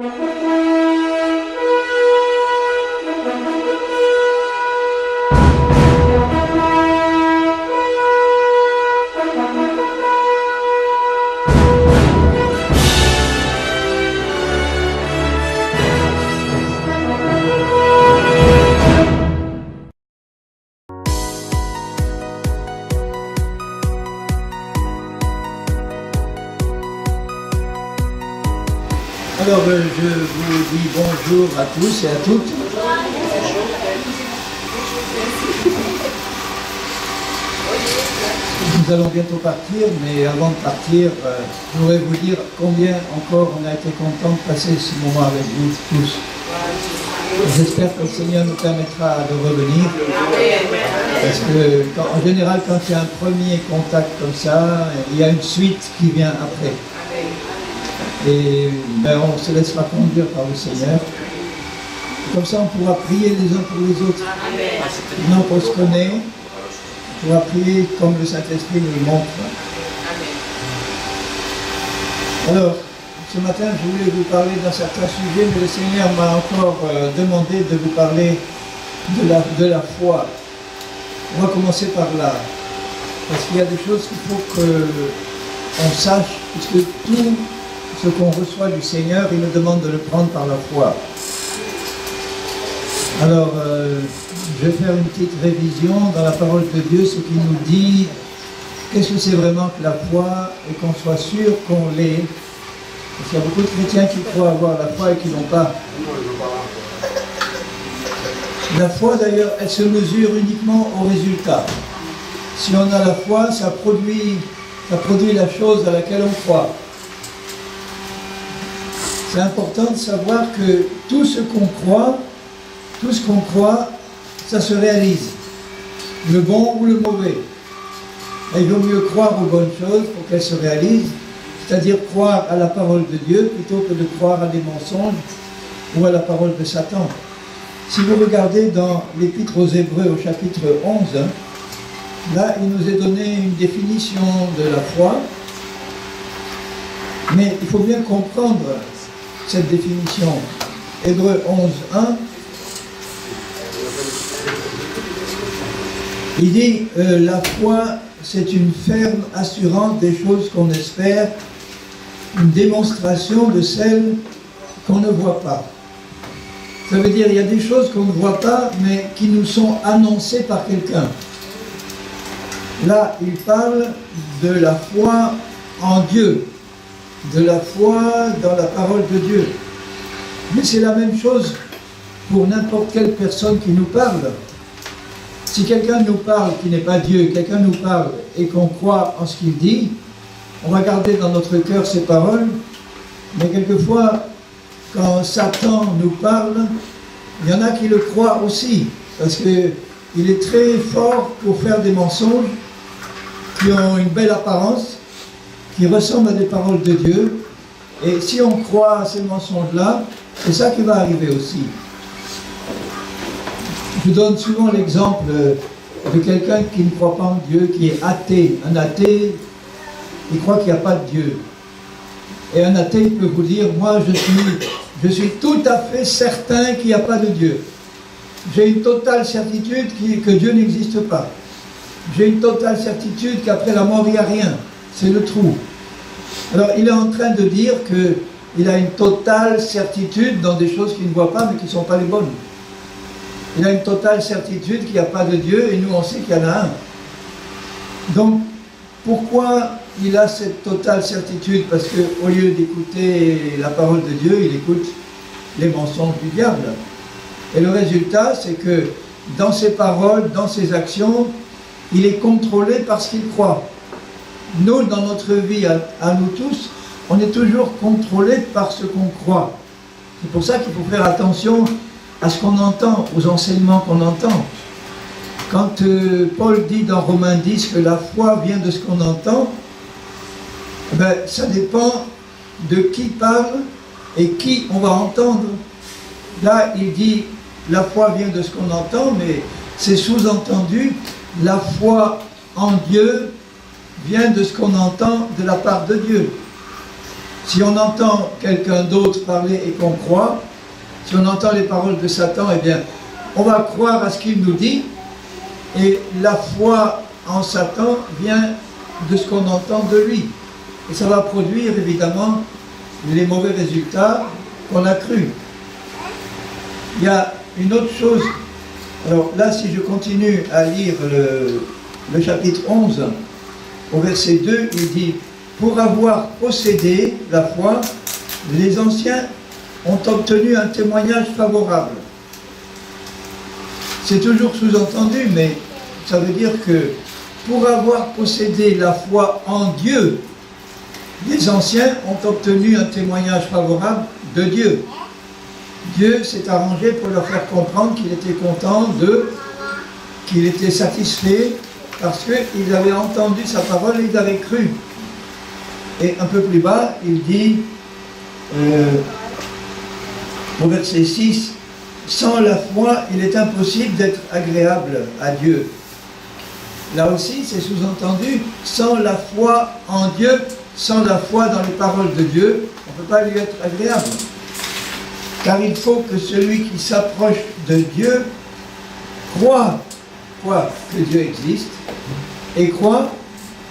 Alors, je vous dis bonjour à tous et à toutes. Nous allons bientôt partir, mais avant de partir, je voudrais vous dire combien encore on a été content de passer ce moment avec vous tous. J'espère que le Seigneur nous permettra de revenir, parce que en général, quand il y a un premier contact comme ça, il y a une suite qui vient après. Et on se laissera conduire par le Seigneur. Comme ça, on pourra prier les uns pour les autres. Maintenant qu'on se connaît, on pourra prier comme le Saint-Esprit nous le montre. Alors, ce matin, je voulais vous parler d'un certain sujet, mais le Seigneur m'a encore demandé de vous parler de la foi. On va commencer par là. Parce qu'il y a des choses qu'il faut qu'on sache, puisque tout ce qu'on reçoit du Seigneur, il nous demande de le prendre par la foi. Alors, je vais faire une petite révision dans la parole de Dieu, ce qui nous dit qu'est-ce que c'est vraiment que la foi, et qu'on soit sûr qu'on l'est. Parce qu'il y a beaucoup de chrétiens qui croient avoir la foi et qui n'ont pas. La foi, d'ailleurs, elle se mesure uniquement au résultat. Si on a la foi, ça produit la chose à laquelle on croit. C'est important de savoir que tout ce qu'on croit, ça se réalise. Le bon ou le mauvais. Et il vaut mieux croire aux bonnes choses pour qu'elles se réalisent, c'est-à-dire croire à la parole de Dieu plutôt que de croire à des mensonges ou à la parole de Satan. Si vous regardez dans l'Épître aux Hébreux au chapitre 11, là il nous est donné une définition de la foi, mais il faut bien comprendre cette définition. Hébreux 11, 1, il dit la foi, c'est une ferme assurance des choses qu'on espère, une démonstration de celles qu'on ne voit pas. Ça veut dire il y a des choses qu'on ne voit pas, mais qui nous sont annoncées par quelqu'un. Là, il parle de la foi en Dieu, de la foi dans la parole de Dieu. Mais c'est la même chose pour n'importe quelle personne qui nous parle. Si quelqu'un nous parle qui n'est pas Dieu, quelqu'un nous parle et qu'on croit en ce qu'il dit, on va garder dans notre cœur ces paroles, mais quelquefois, quand Satan nous parle, il y en a qui le croient aussi, parce qu'il est très fort pour faire des mensonges qui ont une belle apparence, qui ressemblent à des paroles de Dieu, et si on croit à ces mensonges-là, c'est ça qui va arriver aussi. Je donne souvent l'exemple de quelqu'un qui ne croit pas en Dieu, qui est athée. Un athée, il croit qu'il n'y a pas de Dieu. Et un athée peut vous dire, moi je suis tout à fait certain qu'il n'y a pas de Dieu. J'ai une totale certitude que Dieu n'existe pas. J'ai une totale certitude qu'après la mort il n'y a rien. C'est le trou. Alors il est en train de dire qu'il a une totale certitude dans des choses qu'il ne voit pas mais qui ne sont pas les bonnes. Il a une totale certitude qu'il n'y a pas de Dieu et nous on sait qu'il y en a un. Donc pourquoi il a cette totale certitude? Parce qu'au lieu d'écouter la parole de Dieu, il écoute les mensonges du diable. Et le résultat, c'est que dans ses paroles, dans ses actions, il est contrôlé par ce qu'il croit. Nous, dans notre vie, à nous tous, on est toujours contrôlé par ce qu'on croit. C'est pour ça qu'il faut faire attention à ce qu'on entend, aux enseignements qu'on entend. Quand Paul dit dans Romains 10 que la foi vient de ce qu'on entend, ben, ça dépend de qui parle et qui on va entendre. Là, il dit la foi vient de ce qu'on entend, mais c'est sous-entendu, la foi en Dieu vient de ce qu'on entend de la part de Dieu. Si on entend quelqu'un d'autre parler et qu'on croit, si on entend les paroles de Satan, eh bien, on va croire à ce qu'il nous dit, et la foi en Satan vient de ce qu'on entend de lui. Et ça va produire évidemment les mauvais résultats qu'on a crus. Il y a une autre chose. Alors là, si je continue à lire le chapitre 11, au verset 2, il dit « Pour avoir possédé la foi, les anciens ont obtenu un témoignage favorable. » C'est toujours sous-entendu, mais ça veut dire que pour avoir possédé la foi en Dieu, les anciens ont obtenu un témoignage favorable de Dieu. Dieu s'est arrangé pour leur faire comprendre qu'il était content d'eux, qu'il était satisfait, parce qu'ils avaient entendu sa parole et ils avaient cru. Et un peu plus bas, il dit, au verset 6, « Sans la foi, il est impossible d'être agréable à Dieu. » Là aussi, c'est sous-entendu, sans la foi en Dieu, sans la foi dans les paroles de Dieu, on ne peut pas lui être agréable. Car il faut que celui qui s'approche de Dieu croit que Dieu existe et croit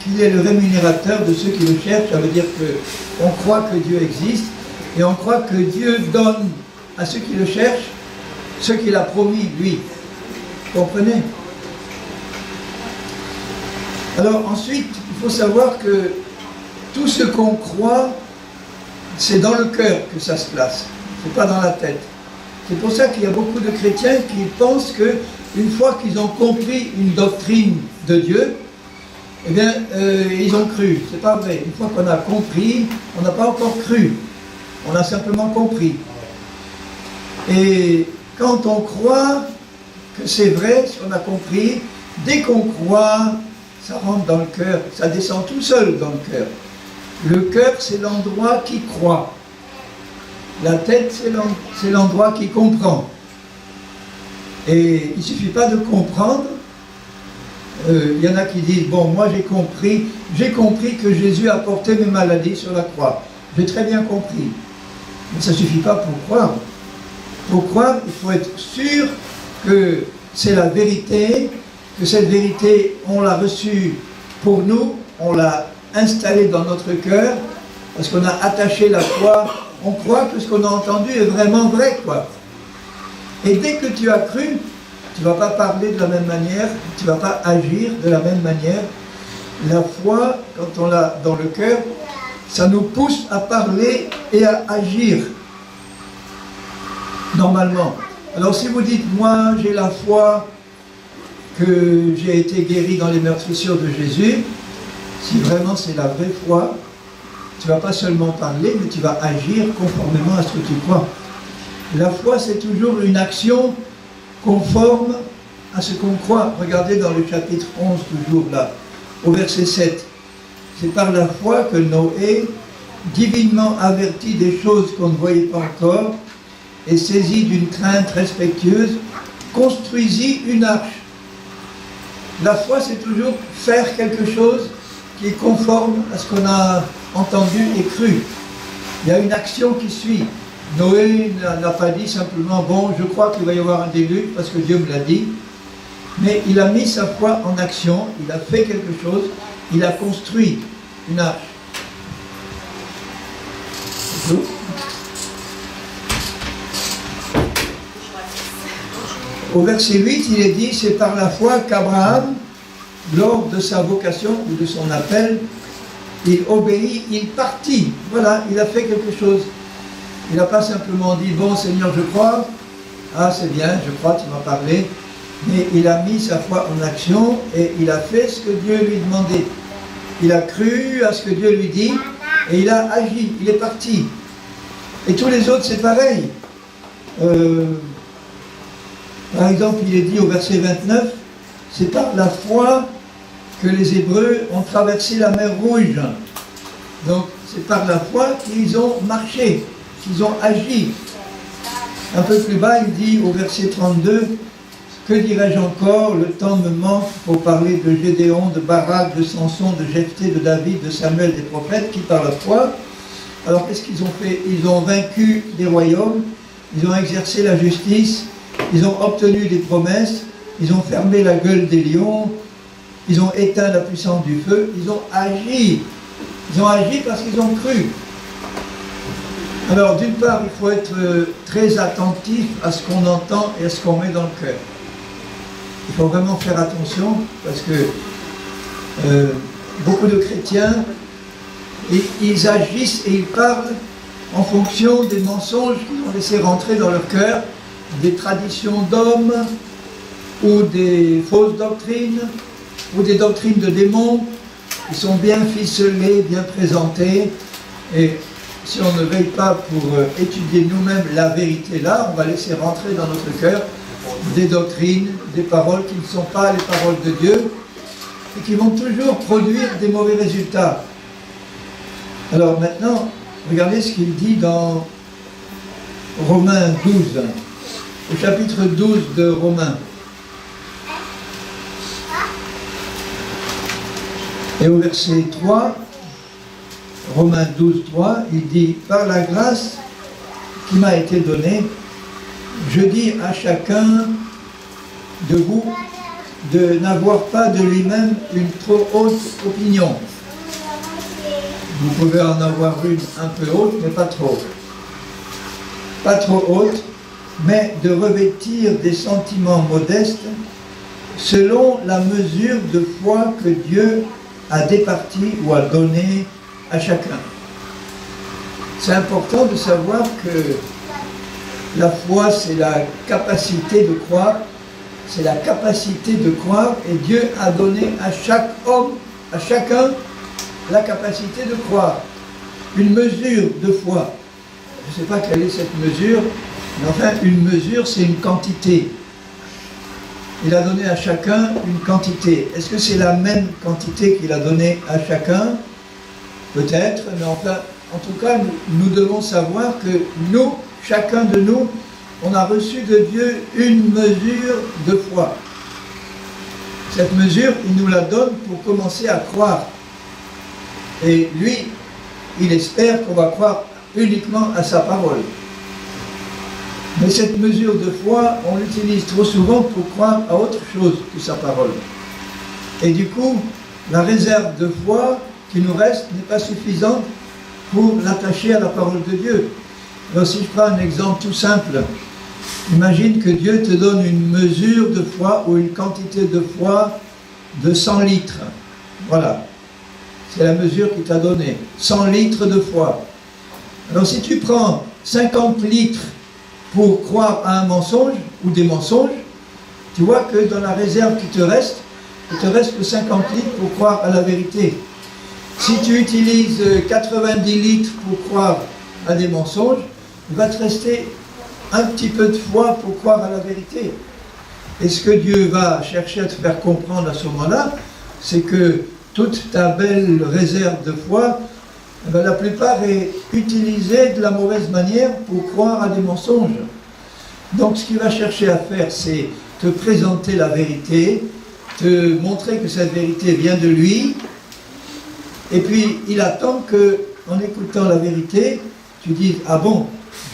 qu'il est le rémunérateur de ceux qui le cherchent. Ça veut dire qu'on croit que Dieu existe et on croit que Dieu donne à ceux qui le cherchent ce qu'il a promis, lui. Vous comprenez? Alors ensuite, il faut savoir que tout ce qu'on croit, c'est dans le cœur que ça se place, c'est pas dans la tête. C'est pour ça qu'il y a beaucoup de chrétiens qui pensent qu'une fois qu'ils ont compris une doctrine de Dieu, eh bien, ils ont cru. C'est pas vrai. Une fois qu'on a compris, on n'a pas encore cru. On a simplement compris. Et quand on croit que c'est vrai, ce qu'on a compris, dès qu'on croit, ça rentre dans le cœur, ça descend tout seul dans le cœur. Le cœur, c'est l'endroit qui croit. La tête, c'est l'endroit qui comprend. Et il ne suffit pas de comprendre. Il y en a qui disent, bon, moi j'ai compris que Jésus a porté mes maladies sur la croix. J'ai très bien compris. Mais ça ne suffit pas pour croire. Pour croire, il faut être sûr que c'est la vérité, que cette vérité, on l'a reçue pour nous, on l'a installée dans notre cœur, parce qu'on a attaché la foi, on croit que ce qu'on a entendu est vraiment vrai, quoi. Et dès que tu as cru, tu ne vas pas parler de la même manière, tu ne vas pas agir de la même manière. La foi, quand on l'a dans le cœur, ça nous pousse à parler et à agir, normalement. Alors si vous dites, moi j'ai la foi que j'ai été guéri dans les meurtrissures de Jésus, si vraiment c'est la vraie foi, tu ne vas pas seulement parler, mais tu vas agir conformément à ce que tu crois. La foi, c'est toujours une action conforme à ce qu'on croit. Regardez dans le chapitre 11, toujours là, au verset 7. C'est par la foi que Noé, divinement averti des choses qu'on ne voyait pas encore, et saisi d'une crainte respectueuse, construisit une arche. La foi, c'est toujours faire quelque chose qui est conforme à ce qu'on a entendu et cru. Il y a une action qui suit. Noé n'a pas dit simplement, bon, je crois qu'il va y avoir un déluge parce que Dieu me l'a dit, mais il a mis sa foi en action, il a fait quelque chose, il a construit une arche. Au verset 8, il est dit, c'est par la foi qu'Abraham, lors de sa vocation ou de son appel, il obéit, il partit. Voilà, il a fait quelque chose. Il n'a pas simplement dit, bon Seigneur, je crois, ah c'est bien, je crois, tu m'as parlé, mais il a mis sa foi en action et il a fait ce que Dieu lui demandait. Il a cru à ce que Dieu lui dit et il a agi, il est parti. Et tous les autres, c'est pareil. Par exemple, il est dit au verset 29, c'est par la foi que les Hébreux ont traversé la mer Rouge. Donc, c'est par la foi qu'ils ont marché, qu'ils ont agi. Un peu plus bas, il dit au verset 32, que dirais-je encore, le temps me manque pour parler de Gédéon, de Barak, de Samson, de Jephthé, de David, de Samuel, des prophètes, qui par la foi Alors qu'est-ce qu'ils ont fait? Ils ont vaincu des royaumes, ils ont exercé la justice, ils ont obtenu des promesses, ils ont fermé la gueule des lions, ils ont éteint la puissance du feu, ils ont agi. Ils ont agi parce qu'ils ont cru. Alors d'une part, il faut être très attentif à ce qu'on entend et à ce qu'on met dans le cœur. Il faut vraiment faire attention parce que beaucoup de chrétiens, ils agissent et ils parlent en fonction des mensonges qu'ils ont laissés rentrer dans leur cœur, des traditions d'hommes, ou des fausses doctrines, ou des doctrines de démons, qui sont bien ficelées, bien présentées, et si on ne veille pas pour étudier nous-mêmes la vérité là, on va laisser rentrer dans notre cœur des doctrines, des paroles qui ne sont pas les paroles de Dieu, et qui vont toujours produire des mauvais résultats. Alors maintenant, regardez ce qu'il dit dans Romains 12, au chapitre 12 de Romains. Et au verset 3, Romains 12, 3, il dit « Par la grâce qui m'a été donnée, je dis à chacun de vous de n'avoir pas de lui-même une trop haute opinion. » Vous pouvez en avoir une un peu haute, mais pas trop. Pas trop haute, mais de revêtir des sentiments modestes selon la mesure de foi que Dieu a départi ou a donné à chacun. C'est important de savoir que la foi, c'est la capacité de croire, c'est la capacité de croire, et Dieu a donné à chaque homme, à chacun, la capacité de croire. Une mesure de foi. Je ne sais pas quelle est cette mesure, mais enfin, une mesure, c'est une quantité. Il a donné à chacun une quantité. Est-ce que c'est la même quantité qu'il a donnée à chacun? Peut-être, mais enfin, en tout cas, nous devons savoir que nous, chacun de nous, on a reçu de Dieu une mesure de foi. Cette mesure, il nous la donne pour commencer à croire. Et lui, il espère qu'on va croire uniquement à sa parole. Mais cette mesure de foi, on l'utilise trop souvent pour croire à autre chose que sa parole. Et du coup, la réserve de foi qui nous reste n'est pas suffisante pour l'attacher à la parole de Dieu. Alors si je prends un exemple tout simple, imagine que Dieu te donne une mesure de foi ou une quantité de foi de 100 litres. Voilà, c'est la mesure qu'il t'a donnée, 100 litres de foi. Alors si tu prends 50 litres pour croire à un mensonge ou des mensonges, tu vois que dans la réserve qui te reste, il te reste que 50 litres pour croire à la vérité. Si tu utilises 90 litres pour croire à des mensonges, il va te rester un petit peu de foi pour croire à la vérité. Et ce que Dieu va chercher à te faire comprendre à ce moment-là, c'est que toute ta belle réserve de foi, eh bien, la plupart est utilisée de la mauvaise manière pour croire à des mensonges. Donc ce qu'il va chercher à faire, c'est te présenter la vérité, te montrer que cette vérité vient de lui, et puis il attend que, en écoutant la vérité, tu dises « Ah bon,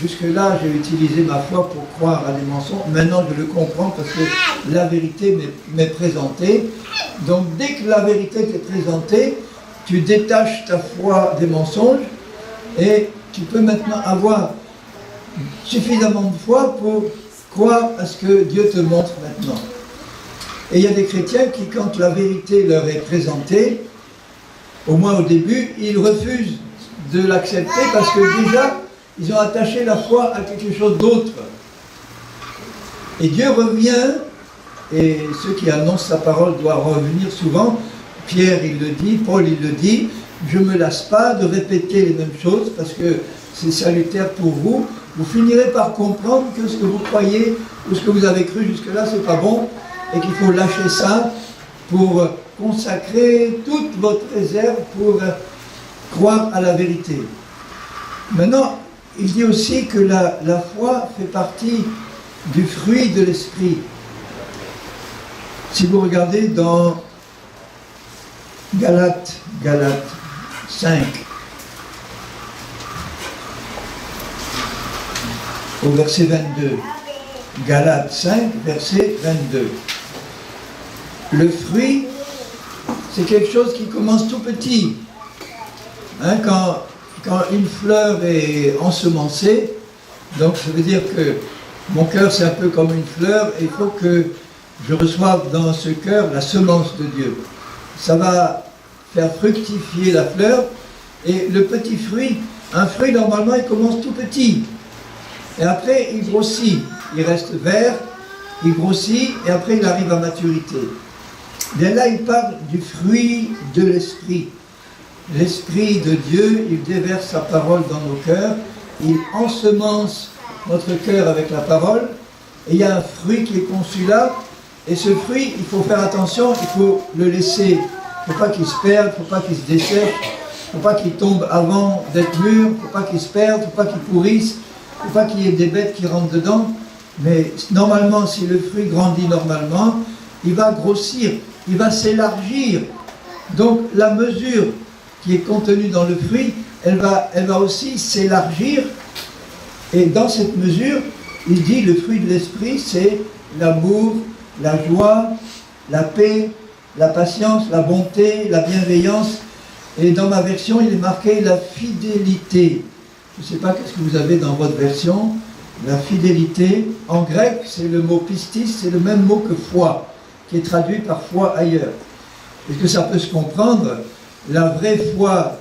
jusque-là j'ai utilisé ma foi pour croire à des mensonges, maintenant je le comprends parce que la vérité m'est présentée. » Donc dès que la vérité t'est présentée, tu détaches ta foi des mensonges et tu peux maintenant avoir suffisamment de foi pour croire à ce que Dieu te montre maintenant. Et il y a des chrétiens qui, quand la vérité leur est présentée, au moins au début, ils refusent de l'accepter parce que déjà, ils ont attaché la foi à quelque chose d'autre. Et Dieu revient, et ceux qui annoncent sa parole doivent revenir souvent. Pierre, il le dit, Paul, il le dit, je ne me lasse pas de répéter les mêmes choses parce que c'est salutaire pour vous. Vous finirez par comprendre que ce que vous croyez ou ce que vous avez cru jusque-là, c'est pas bon et qu'il faut lâcher ça pour consacrer toute votre réserve pour croire à la vérité. Maintenant, il dit aussi que la foi fait partie du fruit de l'esprit. Si vous regardez dans Galates 5, au verset 22. Galates 5, verset 22. Le fruit, c'est quelque chose qui commence tout petit. Hein, quand une fleur est ensemencée, donc ça veut dire que mon cœur c'est un peu comme une fleur, et il faut que je reçoive dans ce cœur la semence de Dieu. Ça va faire fructifier la fleur, et le petit fruit, un fruit normalement il commence tout petit, et après il grossit, il reste vert, il grossit, et après il arrive à maturité. Bien là il parle du fruit de l'esprit. L'Esprit de Dieu, il déverse sa parole dans nos cœurs, il ensemence notre cœur avec la parole, et il y a un fruit qui est conçu là, et ce fruit, il faut faire attention, il faut le laisser, il ne faut pas qu'il se perde, il ne faut pas qu'il se dessèche, il ne faut pas qu'il tombe avant d'être mûr, il ne faut pas qu'il se perde, il ne faut pas qu'il pourrisse, il ne faut pas qu'il y ait des bêtes qui rentrent dedans, mais normalement, si le fruit grandit normalement, il va grossir, il va s'élargir. Donc la mesure qui est contenue dans le fruit, elle va aussi s'élargir, et dans cette mesure, il dit le fruit de l'esprit, c'est l'amour, la joie, la paix, la patience, la bonté, la bienveillance, et dans ma version, il est marqué la fidélité. Je ne sais pas qu'est-ce que vous avez dans votre version, la fidélité. En grec, c'est le mot pistis, c'est le même mot que foi, qui est traduit par foi ailleurs. Est-ce que ça peut se comprendre? La vraie foi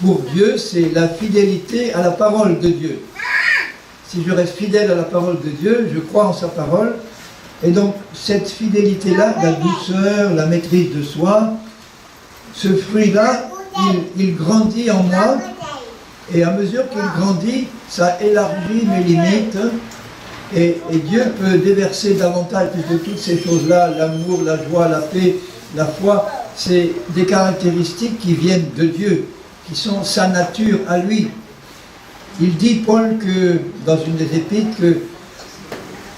pour Dieu, c'est la fidélité à la parole de Dieu. Si je reste fidèle à la parole de Dieu, je crois en sa parole, et donc cette fidélité-là, la douceur, la maîtrise de soi, ce fruit-là, il grandit en moi, et à mesure qu'il grandit, ça élargit mes limites, et Dieu peut déverser davantage de toutes ces choses-là, l'amour, la joie, la paix, la foi, c'est des caractéristiques qui viennent de Dieu, qui sont sa nature à lui. Il dit, Paul, que dans une des épîtres, que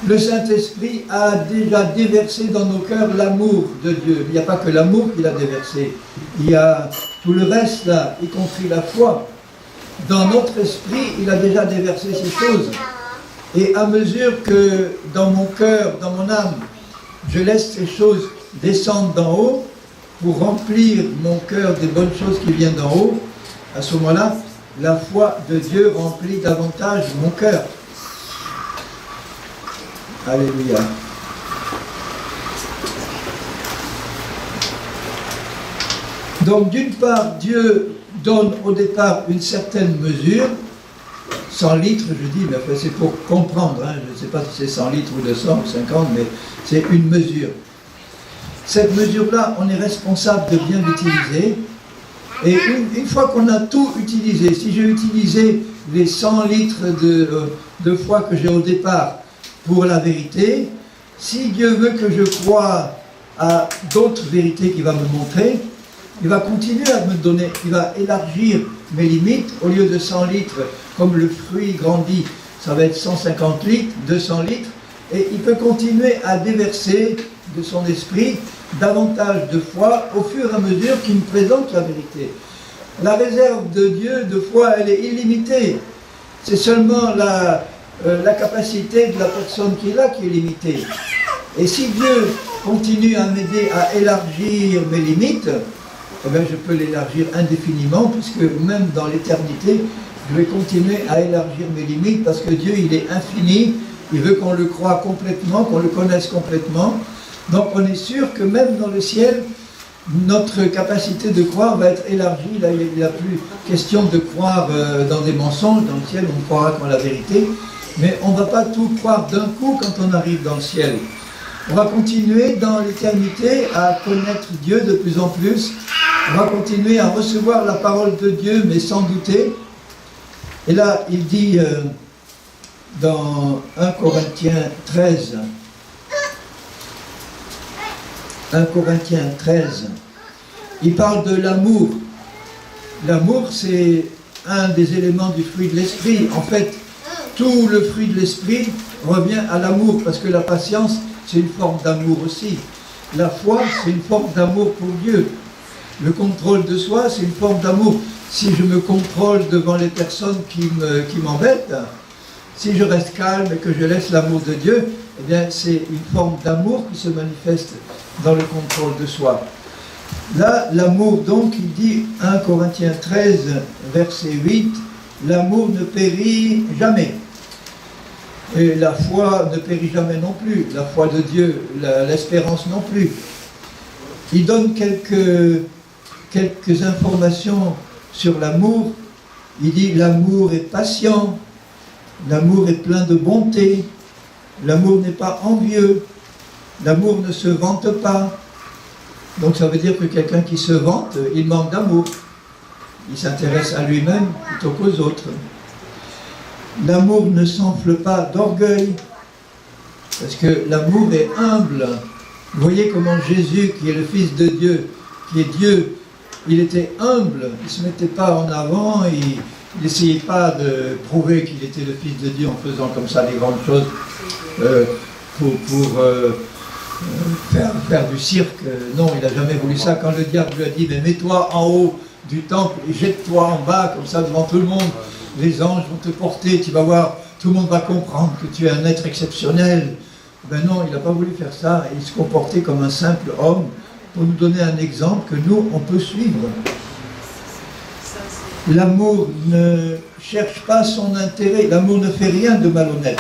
le Saint-Esprit a déjà déversé dans nos cœurs l'amour de Dieu. Il n'y a pas que l'amour qu'il a déversé, il y a tout le reste là, y compris la foi. Dans notre esprit, il a déjà déversé ces choses. Et à mesure que dans mon cœur, dans mon âme, je laisse ces choses descendre d'en haut, pour remplir mon cœur des bonnes choses qui viennent d'en haut, à ce moment-là, la foi de Dieu remplit davantage mon cœur. Alléluia. Donc d'une part, Dieu donne au départ une certaine mesure, 100 litres, je dis, mais c'est pour comprendre, hein, je ne sais pas si c'est 100 litres ou 200 ou 50, mais c'est une mesure. Cette mesure-là, on est responsable de bien l'utiliser. Et une fois qu'on a tout utilisé, si j'ai utilisé les 100 litres de foi que j'ai au départ pour la vérité, si Dieu veut que je croie à d'autres vérités qu'il va me montrer, il va continuer à me donner, il va élargir mes limites. Au lieu de 100 litres, comme le fruit grandit, ça va être 150 litres, 200 litres, et il peut continuer à déverser de son esprit davantage de foi au fur et à mesure qu'il me présente la vérité. La réserve de Dieu de foi, elle est illimitée. C'est seulement la capacité de la personne qui est là qui est limitée. Et si Dieu continue à m'aider à élargir mes limites, eh bien je peux l'élargir indéfiniment, puisque même dans l'éternité, je vais continuer à élargir mes limites, parce que Dieu, il est infini, il veut qu'on le croie complètement, qu'on le connaisse complètement. Donc on est sûr que même dans le ciel, notre capacité de croire va être élargie. Là, il n'y a plus question de croire dans des mensonges. Dans le ciel, on ne croira qu'en la vérité. Mais on ne va pas tout croire d'un coup quand on arrive dans le ciel. On va continuer dans l'éternité à connaître Dieu de plus en plus. On va continuer à recevoir la parole de Dieu, mais sans douter. Et là, il dit dans 1 Corinthiens 13, 1 Corinthiens 13, il parle de l'amour. L'amour, c'est un des éléments du fruit de l'esprit. En fait, tout le fruit de l'esprit revient à l'amour, parce que la patience, c'est une forme d'amour aussi. La foi, c'est une forme d'amour pour Dieu. Le contrôle de soi, c'est une forme d'amour. Si je me contrôle devant les personnes qui m'embêtent, Si je reste calme et que je laisse l'amour de Dieu, eh bien c'est une forme d'amour qui se manifeste dans le contrôle de soi. Là, l'amour, donc, il dit 1 Corinthiens 13, verset 8, l'amour ne périt jamais. Et la foi ne périt jamais non plus, la foi de Dieu, l'espérance non plus. Il donne quelques informations sur l'amour. Il dit l'amour est patient, l'amour est plein de bonté, l'amour n'est pas envieux, l'amour ne se vante pas. Donc ça veut dire que quelqu'un qui se vante, il manque d'amour. Il s'intéresse à lui-même plutôt qu'aux autres. L'amour ne s'enfle pas d'orgueil, parce que l'amour est humble. Vous voyez comment Jésus, qui est le Fils de Dieu, qui est Dieu, il était humble, il ne se mettait pas en avant, il n'essayait pas de prouver qu'il était le Fils de Dieu en faisant comme ça des grandes choses pour faire du cirque. Non, il n'a jamais voulu ça. Quand le diable lui a dit, mais mets-toi en haut du temple et jette-toi en bas, comme ça devant tout le monde, les anges vont te porter, tu vas voir, tout le monde va comprendre que tu es un être exceptionnel. Ben non, il n'a pas voulu faire ça, il se comportait comme un simple homme pour nous donner un exemple que nous, on peut suivre. L'amour ne cherche pas son intérêt, l'amour ne fait rien de malhonnête.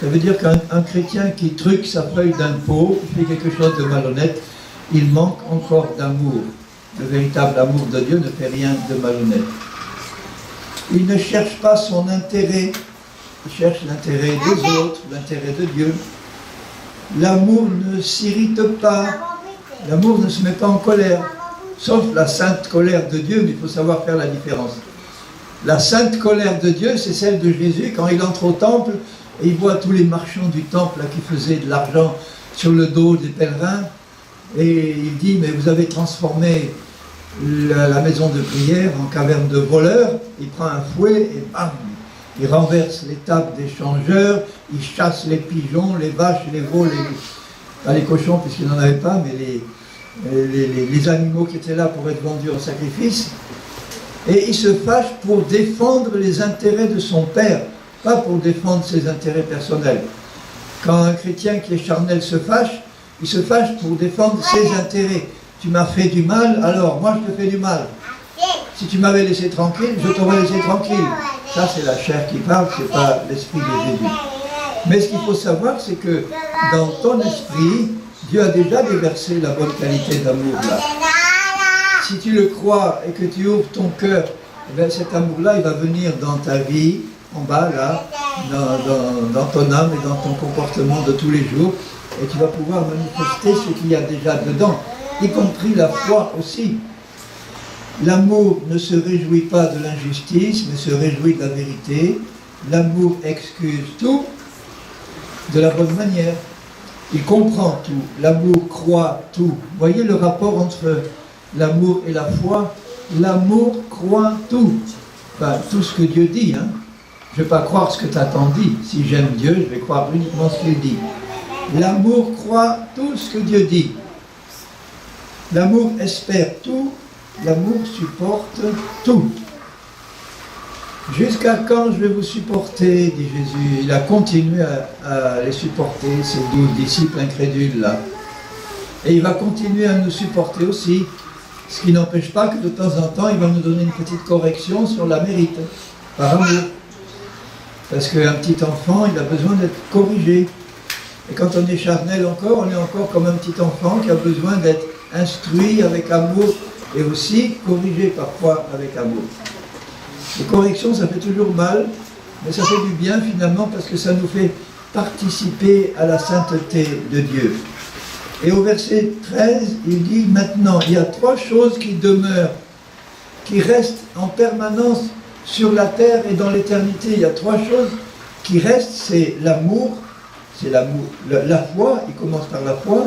Ça veut dire qu'un chrétien qui truque sa feuille d'impôt, qui fait quelque chose de malhonnête, il manque encore d'amour. Le véritable amour de Dieu ne fait rien de malhonnête. Il ne cherche pas son intérêt, il cherche l'intérêt des autres, l'intérêt de Dieu. L'amour ne s'irrite pas, l'amour ne se met pas en colère, sauf la sainte colère de Dieu, mais il faut savoir faire la différence. La sainte colère de Dieu, c'est celle de Jésus, quand il entre au temple, et il voit tous les marchands du temple là, qui faisaient de l'argent sur le dos des pèlerins, et il dit, mais vous avez transformé la maison de prière en caverne de voleurs. Il prend un fouet et bam, il renverse les tables des changeurs, il chasse les pigeons, les vaches, les veaux, pas les cochons puisqu'il n'en avait pas, mais les animaux qui étaient là pour être vendus en sacrifice. Et il se fâche pour défendre les intérêts de son père, pas pour défendre ses intérêts personnels. Quand un chrétien qui est charnel se fâche, il se fâche pour défendre ses intérêts. Tu m'as fait du mal, alors moi je te fais du mal. Si tu m'avais laissé tranquille, je t'aurais laissé tranquille. Ça c'est la chair qui parle, c'est pas l'esprit de Jésus. Mais ce qu'il faut savoir, c'est que dans ton esprit, Dieu a déjà déversé la bonne qualité d'amour là. Si tu le crois et que tu ouvres ton cœur, eh bien, cet amour-là, il va venir dans ta vie, en bas là, dans ton âme et dans ton comportement de tous les jours, et tu vas pouvoir manifester ce qu'il y a déjà dedans, y compris la foi aussi. L'amour ne se réjouit pas de l'injustice, mais se réjouit de la vérité. L'amour excuse tout de la bonne manière. Il comprend tout. L'amour croit tout. Voyez le rapport entre l'amour et la foi. L'amour croit tout. Enfin, tout ce que Dieu dit. Hein. Je ne vais pas croire ce que Satan dit. Si j'aime Dieu, je vais croire uniquement ce qu'il dit. L'amour croit tout ce que Dieu dit. L'amour espère tout, l'amour supporte tout. Jusqu'à quand je vais vous supporter, dit Jésus. Il a continué à les supporter, ces 12 disciples incrédules là. Et il va continuer à nous supporter aussi, ce qui n'empêche pas que de temps en temps, il va nous donner une petite correction sur la mérite, par amour. Parce qu'un petit enfant, il a besoin d'être corrigé. Et quand on est charnel encore, on est encore comme un petit enfant qui a besoin d'être instruit avec amour et aussi corrigé parfois avec amour. Les corrections, ça fait toujours mal, mais ça fait du bien finalement parce que ça nous fait participer à la sainteté de Dieu. Et au verset 13, il dit maintenant, il y a 3 choses qui demeurent, qui restent en permanence sur la terre et dans l'éternité. Il y a 3 choses qui restent, c'est l'amour, la foi, il commence par la foi,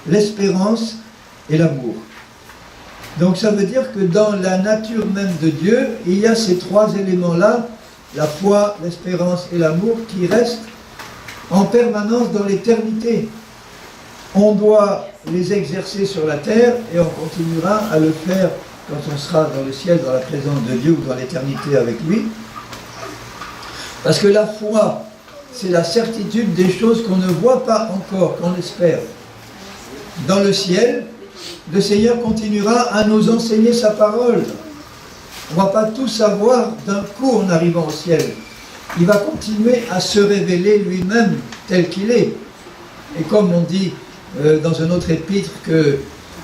l'espérance et l'amour. Donc ça veut dire que dans la nature même de Dieu, il y a ces 3 éléments-là, la foi, l'espérance et l'amour, qui restent en permanence dans l'éternité. On doit les exercer sur la terre et on continuera à le faire quand on sera dans le ciel, dans la présence de Dieu ou dans l'éternité avec lui. Parce que la foi, c'est la certitude des choses qu'on ne voit pas encore, qu'on espère. Dans le ciel, le Seigneur continuera à nous enseigner sa parole. On ne va pas tout savoir d'un coup en arrivant au ciel. Il va continuer à se révéler lui-même tel qu'il est. Et comme on dit dans un autre épître,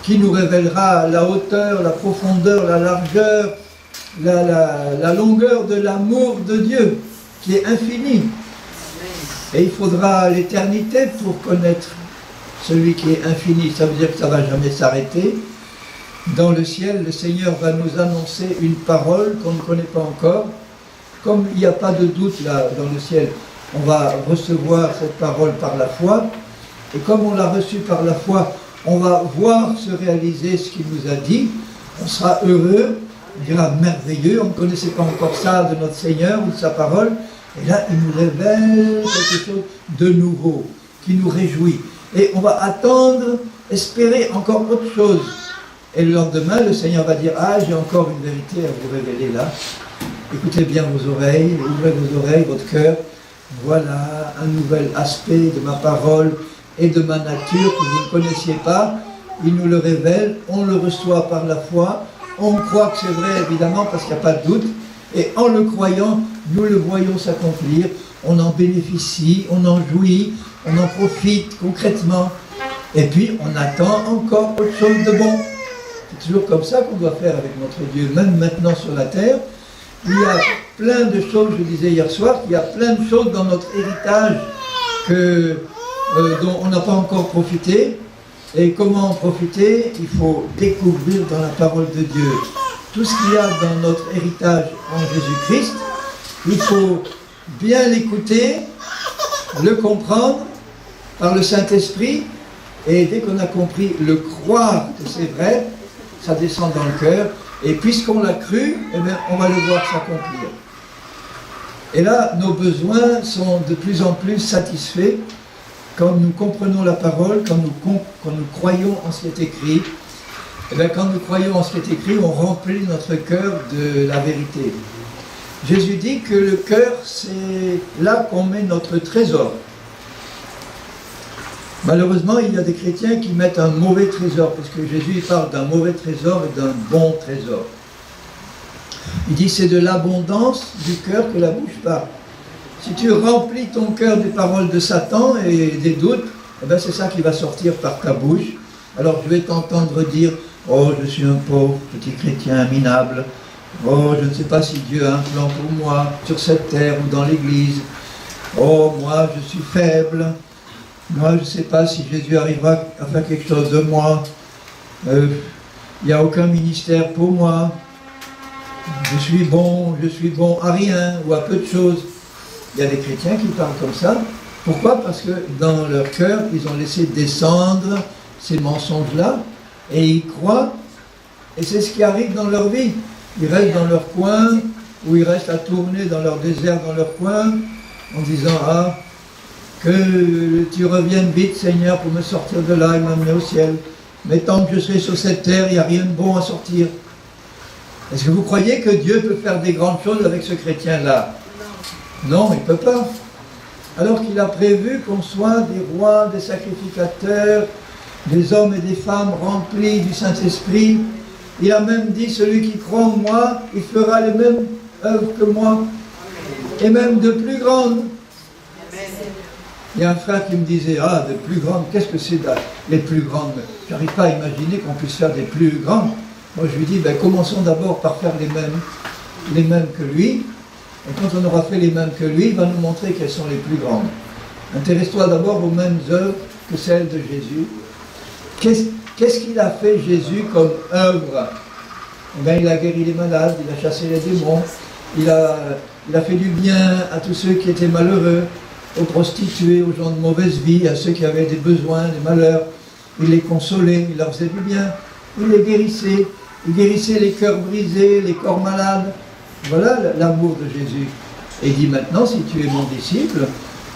qui nous révélera la hauteur, la profondeur, la largeur, la longueur de l'amour de Dieu, qui est infini. Et il faudra l'éternité pour connaître celui qui est infini. Ça veut dire que ça ne va jamais s'arrêter. Dans le ciel, le Seigneur va nous annoncer une parole qu'on ne connaît pas encore. Comme il n'y a pas de doute là dans le ciel, on va recevoir cette parole par la foi. Et comme on l'a reçue par la foi, on va voir se réaliser ce qu'il nous a dit. On sera heureux, on dira merveilleux, on ne connaissait pas encore ça de notre Seigneur ou de sa parole. Et là, il nous révèle quelque chose de nouveau, qui nous réjouit. Et on va attendre, espérer encore autre chose. Et le lendemain, le Seigneur va dire, ah, j'ai encore une vérité à vous révéler là. Écoutez bien vos oreilles, ouvrez vos oreilles, votre cœur. Voilà un nouvel aspect de ma parole et de ma nature que vous ne connaissiez pas. Il nous le révèle, on le reçoit par la foi. On croit que c'est vrai, évidemment, parce qu'il n'y a pas de doute. Et en le croyant, nous le voyons s'accomplir. On en bénéficie, on en jouit, on en profite concrètement. Et puis, on attend encore autre chose de bon. C'est toujours comme ça qu'on doit faire avec notre Dieu. Même maintenant sur la terre, il y a plein de choses, je disais hier soir, qu'il y a plein de choses dans notre héritage dont on n'a pas encore profité. Et comment en profiter? Il faut découvrir dans la parole de Dieu tout ce qu'il y a dans notre héritage en Jésus-Christ. Il faut bien l'écouter, le comprendre par le Saint-Esprit, et dès qu'on a compris, le croire que c'est vrai, ça descend dans le cœur, et puisqu'on l'a cru, eh bien, on va le voir s'accomplir. Et là, nos besoins sont de plus en plus satisfaits quand nous comprenons la parole, quand nous croyons en ce qui est écrit. Et bien, quand nous croyons en ce qui est écrit, on remplit notre cœur de la vérité. Jésus dit que le cœur, c'est là qu'on met notre trésor. Malheureusement, il y a des chrétiens qui mettent un mauvais trésor, parce que Jésus il parle d'un mauvais trésor et d'un bon trésor. Il dit c'est de l'abondance du cœur que la bouche parle. Si tu remplis ton cœur des paroles de Satan et des doutes, eh ben c'est ça qui va sortir par ta bouche. Alors je vais t'entendre dire « Oh, je suis un pauvre petit chrétien minable. Oh, je ne sais pas si Dieu a un plan pour moi sur cette terre ou dans l'église. Oh, moi, je suis faible. Moi, je ne sais pas si Jésus arrivera à faire quelque chose de moi. Il n'y a aucun ministère pour moi. Je suis bon à rien ou à peu de choses. » Il y a des chrétiens qui parlent comme ça. Pourquoi? Parce que dans leur cœur, ils ont laissé descendre ces mensonges-là et ils croient. Et c'est ce qui arrive dans leur vie. Ils restent dans leur coin ou ils restent à tourner dans leur désert, dans leur coin, en disant « Ah, que tu reviennes vite, Seigneur, pour me sortir de là et m'amener au ciel. Mais tant que je serai sur cette terre, il n'y a rien de bon à sortir. » Est-ce que vous croyez que Dieu peut faire des grandes choses avec ce chrétien-là? Non, il ne peut pas. Alors qu'il a prévu qu'on soit des rois, des sacrificateurs, des hommes et des femmes remplis du Saint-Esprit. Il a même dit, celui qui croit en moi, il fera les mêmes œuvres que moi, et même de plus grandes. Il y a un frère qui me disait, ah, de plus grandes, qu'est-ce que c'est les plus grandes? Je n'arrive pas à imaginer qu'on puisse faire des plus grandes. Moi je lui dis, ben, commençons d'abord par faire les mêmes que lui. Et quand on aura fait les mêmes que lui, il va nous montrer quelles sont les plus grandes. Intéresse-toi d'abord aux mêmes œuvres que celles de Jésus. Qu'est-ce qu'il a fait Jésus comme œuvre? Eh bien, il a guéri les malades, il a chassé les démons, il a fait du bien à tous ceux qui étaient malheureux, aux prostituées, aux gens de mauvaise vie, à ceux qui avaient des besoins, des malheurs. Il les consolait, il leur faisait du bien, il les guérissait. Il guérissait les cœurs brisés, les corps malades. Voilà l'amour de Jésus. Et il dit maintenant, si tu es mon disciple,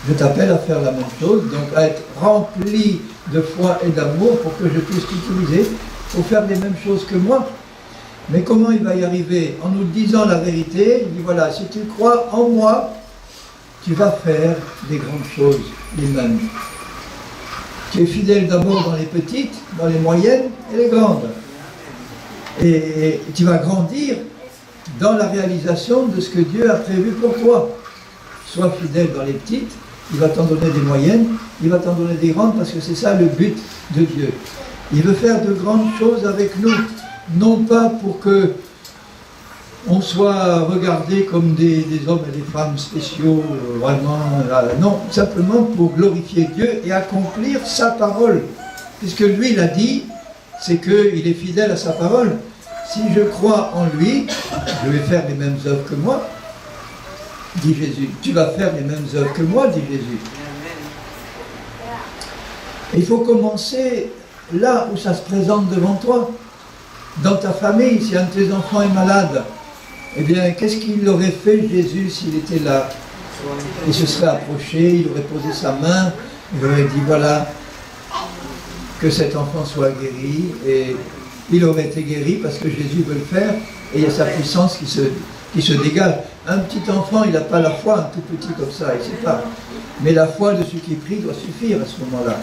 je t'appelle à faire la même chose, donc à être rempli de foi et d'amour pour que je puisse t'utiliser pour faire les mêmes choses que moi. Mais comment il va y arriver? En nous disant la vérité, il dit voilà, si tu crois en moi, tu vas faire des grandes choses, les mêmes. Tu es fidèle d'abord dans les petites, dans les moyennes et les grandes. Et tu vas grandir dans la réalisation de ce que Dieu a prévu pour toi. Sois fidèle dans les petites, il va t'en donner des moyennes, il va t'en donner des grandes, parce que c'est ça le but de Dieu. Il veut faire de grandes choses avec nous, non pas pour que on soit regardé comme des hommes et des femmes spéciaux, vraiment, non, simplement pour glorifier Dieu et accomplir sa parole. Puisque lui, il a dit, c'est qu'il est fidèle à sa parole. Si je crois en lui, je vais faire les mêmes œuvres que moi, dit Jésus. Tu vas faire les mêmes œuvres que moi, dit Jésus. Et il faut commencer là où ça se présente devant toi. Dans ta famille, si un de tes enfants est malade, eh bien, qu'est-ce qu'il aurait fait Jésus s'il était là? Il se serait approché, il aurait posé sa main, il aurait dit, voilà, que cet enfant soit guéri, et il aurait été guéri parce que Jésus veut le faire, et il y a sa puissance qui se dégage. Un petit enfant, il n'a pas la foi, un tout petit comme ça, il ne sait pas. Mais la foi de ceux qui prient doit suffire à ce moment-là.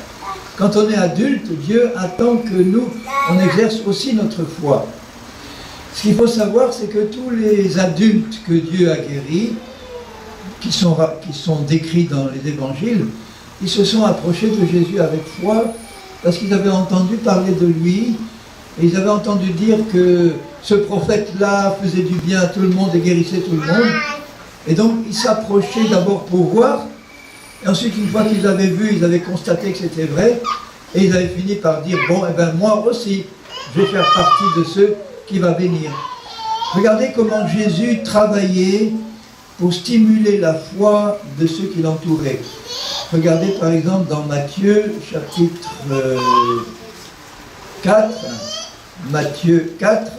Quand on est adulte, Dieu attend que nous, on exerce aussi notre foi. Ce qu'il faut savoir, c'est que tous les adultes que Dieu a guéris, qui sont décrits dans les évangiles, ils se sont approchés de Jésus avec foi, parce qu'ils avaient entendu parler de lui, et ils avaient entendu dire que ce prophète-là faisait du bien à tout le monde et guérissait tout le monde. Et donc, ils s'approchaient d'abord pour voir, et ensuite, une fois qu'ils avaient vu, ils avaient constaté que c'était vrai, et ils avaient fini par dire, bon, eh bien, moi aussi, je vais faire partie de ceux qui va bénir. Regardez comment Jésus travaillait pour stimuler la foi de ceux qui l'entouraient. Regardez par exemple dans Matthieu chapitre 4, Matthieu 4,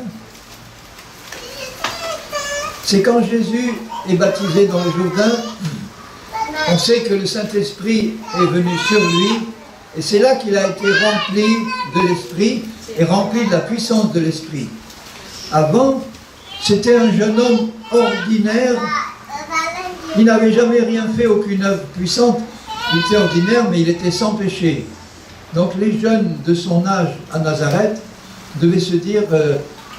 c'est quand Jésus est baptisé dans le Jourdain, on sait que le Saint-Esprit est venu sur lui, et c'est là qu'il a été rempli de l'Esprit, et rempli de la puissance de l'Esprit. Avant, c'était un jeune homme ordinaire, il n'avait jamais rien fait, aucune œuvre puissante, il était ordinaire, mais il était sans péché. Donc les jeunes de son âge à Nazareth devaient se dire,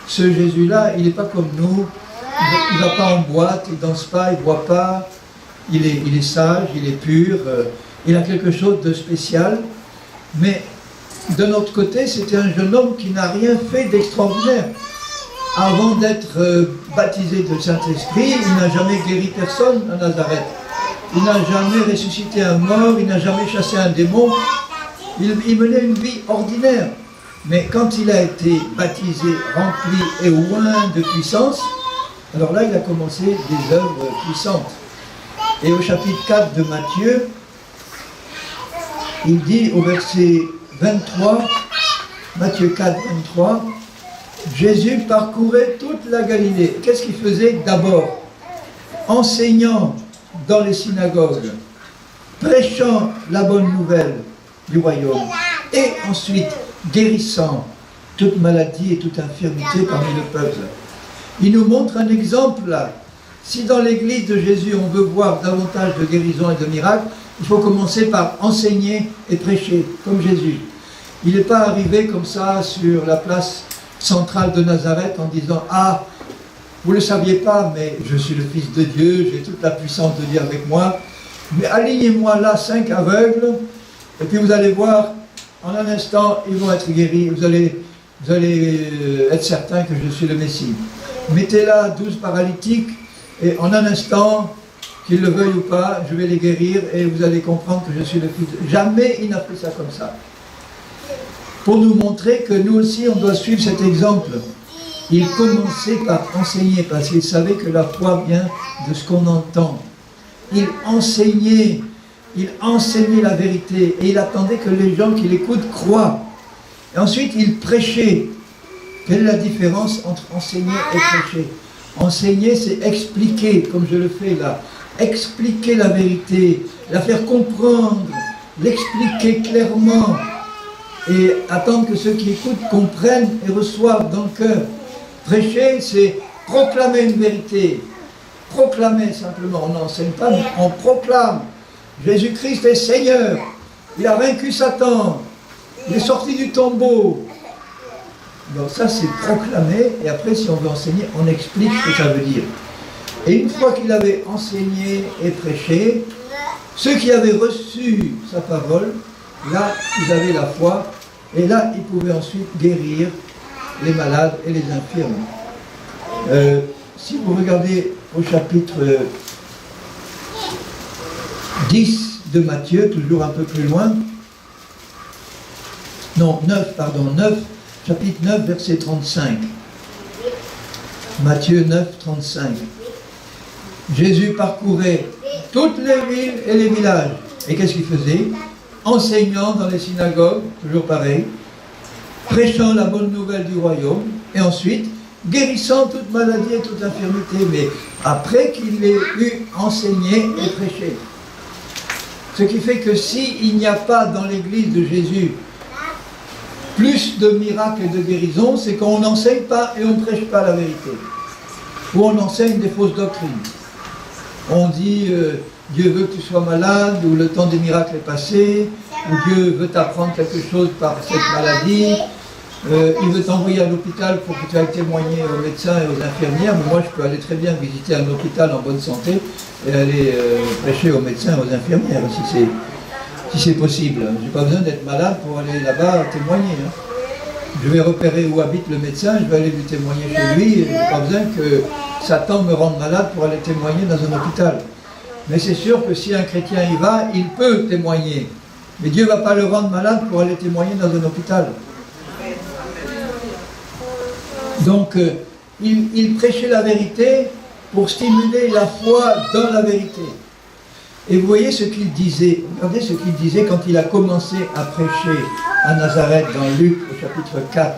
ce Jésus-là, il n'est pas comme nous, il ne va pas en boîte, il ne danse pas, il ne boit pas, il est sage, il est pur, il a quelque chose de spécial, mais d'un autre côté, c'était un jeune homme qui n'a rien fait d'extraordinaire. Avant d'être baptisé de Saint-Esprit, il n'a jamais guéri personne à Nazareth. Il n'a jamais ressuscité un mort, il n'a jamais chassé un démon. Il menait une vie ordinaire. Mais quand il a été baptisé, rempli et oint de puissance, alors là, il a commencé des œuvres puissantes. Et au chapitre 4 de Matthieu, il dit au verset 23, Matthieu 4, 23, Jésus parcourait toute la Galilée. Qu'est-ce qu'il faisait d'abord? Enseignant dans les synagogues, prêchant la bonne nouvelle du royaume, et ensuite guérissant toute maladie et toute infirmité parmi le peuple. Il nous montre un exemple là. Si dans l'église de Jésus on veut voir davantage de guérison et de miracles, il faut commencer par enseigner et prêcher, comme Jésus. Il n'est pas arrivé comme ça sur la place centrale de Nazareth en disant « Ah, vous ne le saviez pas, mais je suis le Fils de Dieu, j'ai toute la puissance de Dieu avec moi, mais alignez-moi là 5 aveugles, et puis vous allez voir, en un instant, ils vont être guéris, vous allez être certain que je suis le Messie. Mettez là 12 paralytiques, et en un instant, qu'ils le veuillent ou pas, je vais les guérir, et vous allez comprendre que je suis le Fils de Dieu. » Jamais il n'a fait ça comme ça. Pour nous montrer que nous aussi, on doit suivre cet exemple. Il commençait par enseigner, parce qu'il savait que la foi vient de ce qu'on entend. Il enseignait la vérité, et il attendait que les gens qui l'écoutent croient. Et ensuite, il prêchait. Quelle est la différence entre enseigner et prêcher? Enseigner, c'est expliquer, comme je le fais là. Expliquer la vérité, la faire comprendre, l'expliquer clairement, et attendre que ceux qui écoutent comprennent et reçoivent dans le cœur. Prêcher, c'est proclamer une vérité, proclamer simplement, on n'enseigne pas, mais on proclame. Jésus-Christ est Seigneur, il a vaincu Satan, il est sorti du tombeau. Donc ça c'est proclamer, et après si on veut enseigner, on explique ce que ça veut dire. Et une fois qu'il avait enseigné et prêché, ceux qui avaient reçu sa parole, là ils avaient la foi, et là ils pouvaient ensuite guérir les malades et les infirmes. Si vous regardez au chapitre 10 de Matthieu, toujours un peu plus loin, non, 9, chapitre 9, verset 35. Matthieu 9, 35. Jésus parcourait toutes les villes et les villages. Et qu'est-ce qu'il faisait? Enseignant dans les synagogues, toujours pareil, prêchant la bonne nouvelle du royaume, et ensuite guérissant toute maladie et toute infirmité, mais après qu'il ait eu enseigné et prêché. Ce qui fait que s'il n'y a pas dans l'église de Jésus plus de miracles et de guérisons, c'est qu'on n'enseigne pas et on ne prêche pas la vérité. Ou on enseigne des fausses doctrines. On dit Dieu veut que tu sois malade, ou le temps des miracles est passé, ou Dieu veut t'apprendre quelque chose par cette maladie, il veut t'envoyer à l'hôpital pour que tu ailles témoigner aux médecins et aux infirmières, mais moi je peux aller très bien visiter un hôpital en bonne santé et aller prêcher aux médecins et aux infirmières si c'est possible. Je n'ai pas besoin d'être malade pour aller là-bas témoigner. Je vais repérer où habite le médecin, je vais aller lui témoigner chez lui, et je n'ai pas besoin que Satan me rende malade pour aller témoigner dans un hôpital. Mais c'est sûr que si un chrétien y va, il peut témoigner. Mais Dieu ne va pas le rendre malade pour aller témoigner dans un hôpital. Donc, il prêchait la vérité pour stimuler la foi dans la vérité. Et vous voyez ce qu'il disait, regardez ce qu'il disait quand il a commencé à prêcher à Nazareth dans Luc au chapitre 4.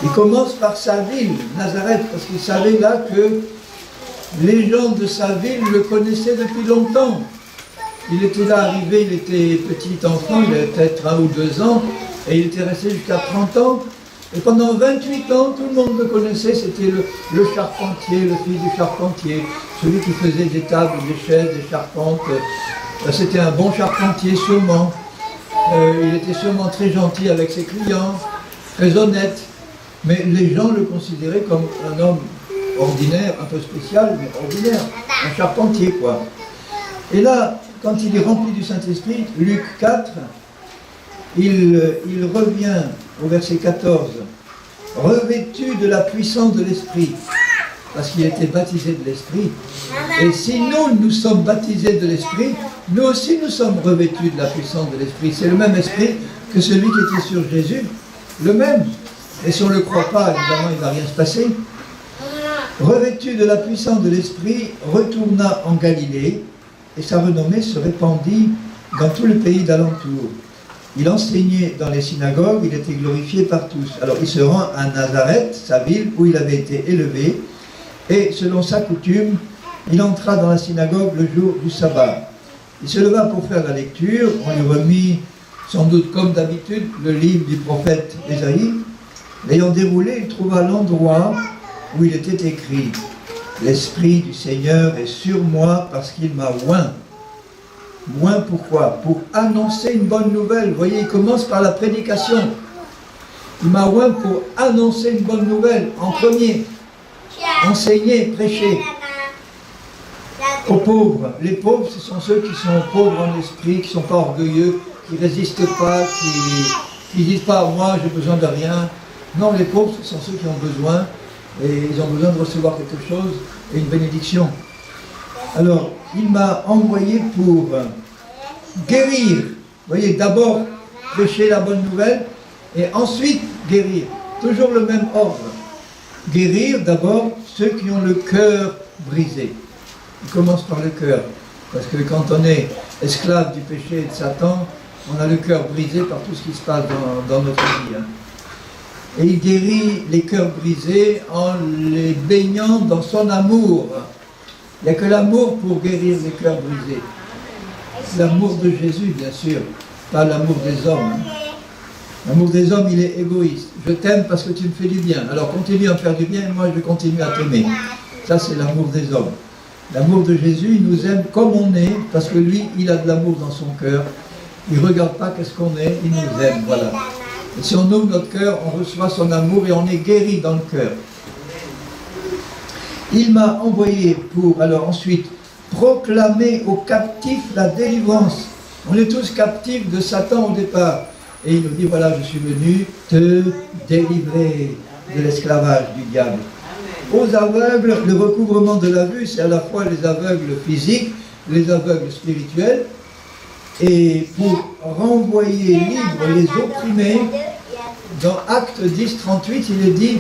Il commence par sa ville, Nazareth, parce qu'il savait là que les gens de sa ville le connaissaient depuis longtemps. Il était là arrivé, il était petit enfant, il avait peut-être 1 ou 2 ans, et il était resté jusqu'à 30 ans. Et pendant 28 ans, tout le monde le connaissait, c'était le charpentier, le fils du charpentier, celui qui faisait des tables, des chaises, des charpentes. C'était un bon charpentier sûrement. Il était sûrement très gentil avec ses clients, très honnête. Mais les gens le considéraient comme un homme ordinaire, un peu spécial, mais ordinaire, un charpentier quoi. Et là, quand il est rempli du Saint-Esprit, Luc 4, il revient au verset 14, revêtu de la puissance de l'Esprit, parce qu'il était baptisé de l'Esprit. Et si nous sommes baptisés de l'Esprit, nous aussi nous sommes revêtus de la puissance de l'Esprit. C'est le même Esprit que celui qui était sur Jésus, le même. Et si on ne le croit pas, évidemment, il ne va rien se passer. Revêtu de la puissance de l'Esprit, retourna en Galilée, et sa renommée se répandit dans tout le pays d'alentour. Il enseignait dans les synagogues, il était glorifié par tous. Alors il se rend à Nazareth, sa ville où il avait été élevé, et selon sa coutume, il entra dans la synagogue le jour du sabbat. Il se leva pour faire la lecture, on lui remit, sans doute comme d'habitude, le livre du prophète Ésaïe. L'ayant déroulé, il trouva l'endroit où il était écrit « L'Esprit du Seigneur est sur moi parce qu'il m'a oint ». Moins pourquoi? Pour annoncer une bonne nouvelle. Vous voyez, il commence par la prédication. Il m'a oint pour annoncer une bonne nouvelle en premier. Enseigner, prêcher. Aux pauvres. Les pauvres, ce sont ceux qui sont pauvres en esprit, qui ne sont pas orgueilleux, qui ne résistent pas, qui ne disent pas « moi, j'ai besoin de rien ». Non, les pauvres, ce sont ceux qui ont besoin, et ils ont besoin de recevoir quelque chose, et une bénédiction. Alors, il m'a envoyé pour guérir. Vous voyez, d'abord prêcher la bonne nouvelle et ensuite guérir. Toujours le même ordre. Guérir d'abord ceux qui ont le cœur brisé. Il commence par le cœur. Parce que quand on est esclave du péché et de Satan, on a le cœur brisé par tout ce qui se passe dans notre vie. Et il guérit les cœurs brisés en les baignant dans son amour. Il n'y a que l'amour pour guérir les cœurs brisés. L'amour de Jésus, bien sûr, pas l'amour des hommes. L'amour des hommes, il est égoïste. Je t'aime parce que tu me fais du bien. Alors continue à me faire du bien et moi je vais continuer à t'aimer. Ça, c'est l'amour des hommes. L'amour de Jésus, il nous aime comme on est, parce que lui, il a de l'amour dans son cœur. Il ne regarde pas qu'est-ce qu'on est, il nous aime, voilà. Et si on ouvre notre cœur, on reçoit son amour et on est guéri dans le cœur. Il m'a envoyé pour, alors ensuite, proclamer aux captifs la délivrance. On est tous captifs de Satan au départ. Et il nous dit, voilà, je suis venu te délivrer de l'esclavage du diable. Aux aveugles, le recouvrement de la vue, c'est à la fois les aveugles physiques, les aveugles spirituels, et pour renvoyer libres les opprimés, dans Actes 10, 38, il est dit,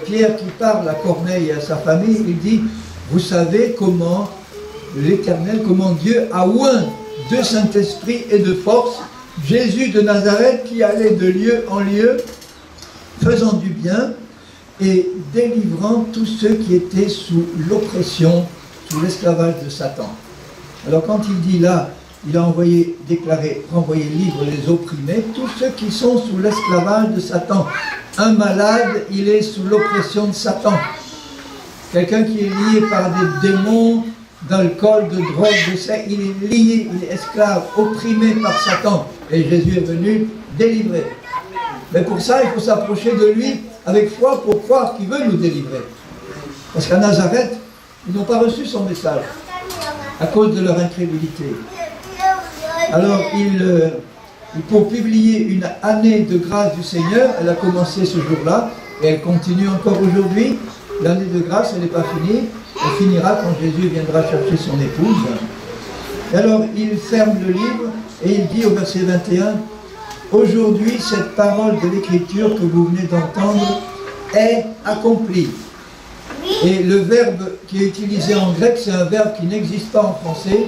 Pierre qui parle à Corneille et à sa famille, il dit, vous savez comment l'Éternel, comment Dieu a oint de Saint-Esprit et de force Jésus de Nazareth qui allait de lieu en lieu, faisant du bien et délivrant tous ceux qui étaient sous l'oppression, sous l'esclavage de Satan. Alors quand il dit là, il a envoyé, déclaré, renvoyé libre les opprimés, tous ceux qui sont sous l'esclavage de Satan. Un malade, il est sous l'oppression de Satan. Quelqu'un qui est lié par des démons, d'alcool, de drogue, de sexe, il est lié, il est esclave, opprimé par Satan. Et Jésus est venu délivrer. Mais pour ça, il faut s'approcher de lui avec foi pour croire qu'il veut nous délivrer. Parce qu'à Nazareth, ils n'ont pas reçu son message à cause de leur incrédulité. Alors, pour publier une année de grâce du Seigneur, elle a commencé ce jour-là et elle continue encore aujourd'hui. L'année de grâce, elle n'est pas finie. Elle finira quand Jésus viendra chercher son épouse. Et alors, il ferme le livre et il dit au verset 21, « Aujourd'hui, cette parole de l'Écriture que vous venez d'entendre est accomplie. » Et le verbe qui est utilisé en grec, c'est un verbe qui n'existe pas en français.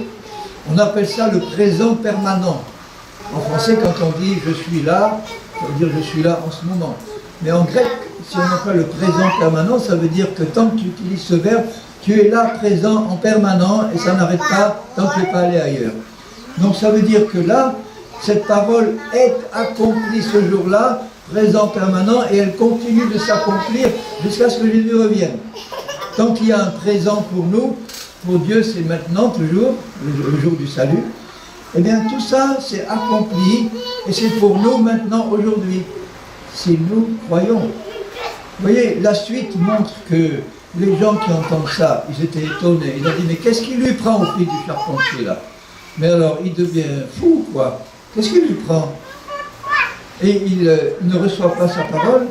On appelle ça le présent permanent. En français, quand on dit « je suis là », ça veut dire « je suis là en ce moment ». Mais en grec, si on emploie le présent permanent, ça veut dire que tant que tu utilises ce verbe, tu es là présent en permanent et ça n'arrête pas tant que tu n'es pas allé ailleurs. Donc ça veut dire que là, cette parole est accomplie ce jour-là, présent permanent, et elle continue de s'accomplir jusqu'à ce que Jésus revienne. Tant qu'il y a un présent pour nous, pour Dieu c'est maintenant, toujours, le jour du salut, eh bien tout ça c'est accompli et c'est pour nous maintenant, aujourd'hui, si nous croyons. Vous voyez, la suite montre que les gens qui entendent ça, ils étaient étonnés. Ils ont dit, mais qu'est-ce qui lui prend au fil du charpentier là? Mais alors, il devient fou, quoi. Qu'est-ce qui lui prend? Et il ne reçoit pas sa parole.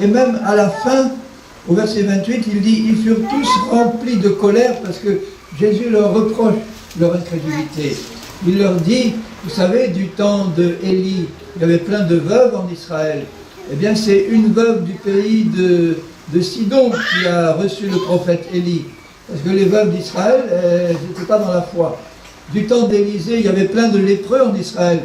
Et même à la fin, au verset 28, il dit, ils furent tous remplis de colère parce que Jésus leur reproche leur incrédulité. Il leur dit, vous savez, du temps de Élie, il y avait plein de veuves en Israël. Eh bien, c'est une veuve du pays de Sidon qui a reçu le prophète Élie. Parce que les veuves d'Israël, elles n'étaient pas dans la foi. Du temps d'Élisée, il y avait plein de lépreux en Israël.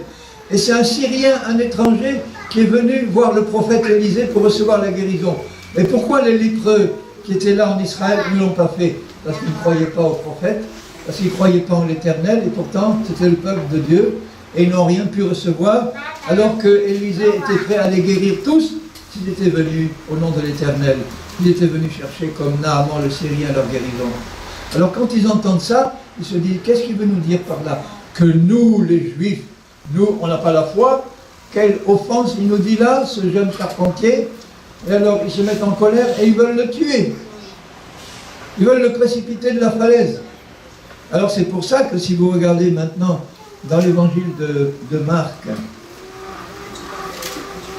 Et c'est un Syrien, un étranger, qui est venu voir le prophète Élisée pour recevoir la guérison. Et pourquoi les lépreux qui étaient là en Israël ne l'ont pas fait? Parce qu'ils ne croyaient pas au prophète, parce qu'ils ne croyaient pas en l'Éternel, et pourtant c'était le peuple de Dieu, et ils n'ont rien pu recevoir, alors que Élisée était prêt à les guérir tous, s'ils étaient venus au nom de l'Éternel. Ils étaient venus chercher comme Naaman le Syrien leur guérison. Alors quand ils entendent ça, ils se disent, qu'est-ce qu'il veut nous dire par là? Que nous, les Juifs, nous, on n'a pas la foi. Quelle offense il nous dit là, ce jeune charpentier. Et alors ils se mettent en colère et ils veulent le tuer. Ils veulent le précipiter de la falaise. Alors c'est pour ça que si vous regardez maintenant dans l'évangile de Marc,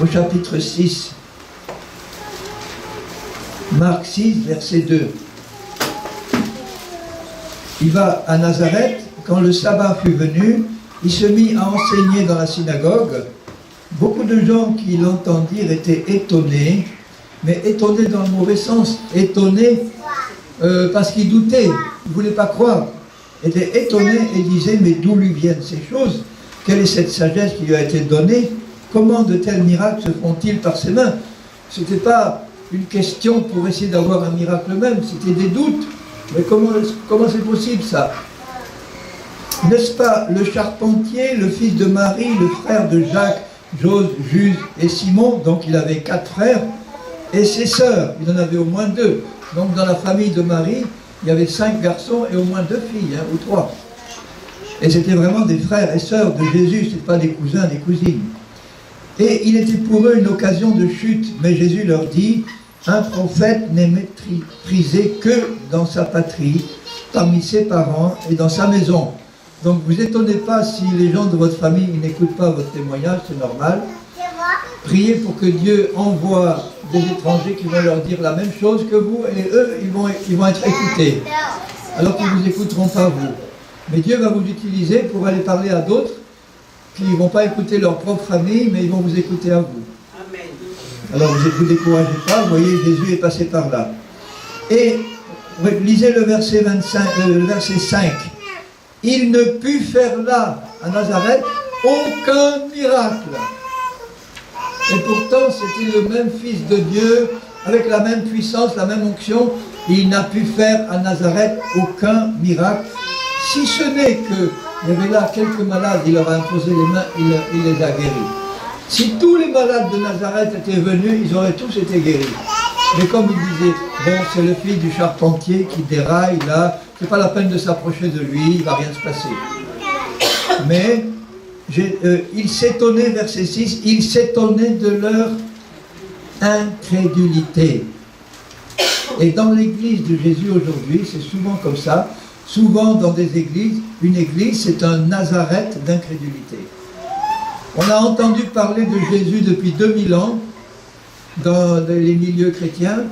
au chapitre 6, Marc 6, verset 2. Il va à Nazareth, quand le sabbat fut venu, il se mit à enseigner dans la synagogue. Beaucoup de gens qui l'entendirent étaient étonnés, mais étonnés dans le mauvais sens, étonnés parce qu'ils doutaient, ils ne voulaient pas croire, étaient étonnés et disaient, mais d'où lui viennent ces choses? Quelle est cette sagesse qui lui a été donnée? Comment de tels miracles se font-ils par ses mains? Ce n'était pas une question pour essayer d'avoir un miracle même, c'était des doutes. Mais comment c'est possible ça? N'est-ce pas le charpentier, le fils de Marie, le frère de Jacques, Jose, Jude et Simon, donc il avait 4 frères, et ses sœurs, il en avait au moins 2, Donc dans la famille de Marie, il y avait 5 garçons et au moins 2 filles, ou 3. Et c'était vraiment des frères et sœurs de Jésus, ce n'étaient pas des cousins, des cousines. Et il était pour eux une occasion de chute, mais Jésus leur dit, un prophète n'est méprisé que dans sa patrie, parmi ses parents et dans sa maison. Donc vous étonnez pas si les gens de votre famille n'écoutent pas votre témoignage, c'est normal. Priez pour que Dieu envoie des étrangers qui vont leur dire la même chose que vous, et eux, ils vont être écoutés, alors qu'ils ne vous écouteront pas vous. Mais Dieu va vous utiliser pour aller parler à d'autres qui ne vont pas écouter leur propre famille, mais ils vont vous écouter à vous. Amen. Alors ne vous découragez pas, vous voyez, Jésus est passé par là. Et lisez le verset 5. Il ne put faire là, à Nazareth, aucun miracle. Et pourtant, c'était le même Fils de Dieu, avec la même puissance, la même onction. Il n'a pu faire à Nazareth aucun miracle, si ce n'est qu'il y avait là quelques malades, il leur a imposé les mains, il les a guéris. Si tous les malades de Nazareth étaient venus, ils auraient tous été guéris. Mais comme il disait, bon, c'est le fils du charpentier qui déraille là, c'est pas la peine de s'approcher de lui, il ne va rien se passer. Mais il s'étonnait, verset 6, il s'étonnait de leur incrédulité. Et dans l'église de Jésus aujourd'hui, c'est souvent comme ça. Souvent dans des églises, une église c'est un Nazareth d'incrédulité. On a entendu parler de Jésus depuis 2000 ans dans les milieux chrétiens,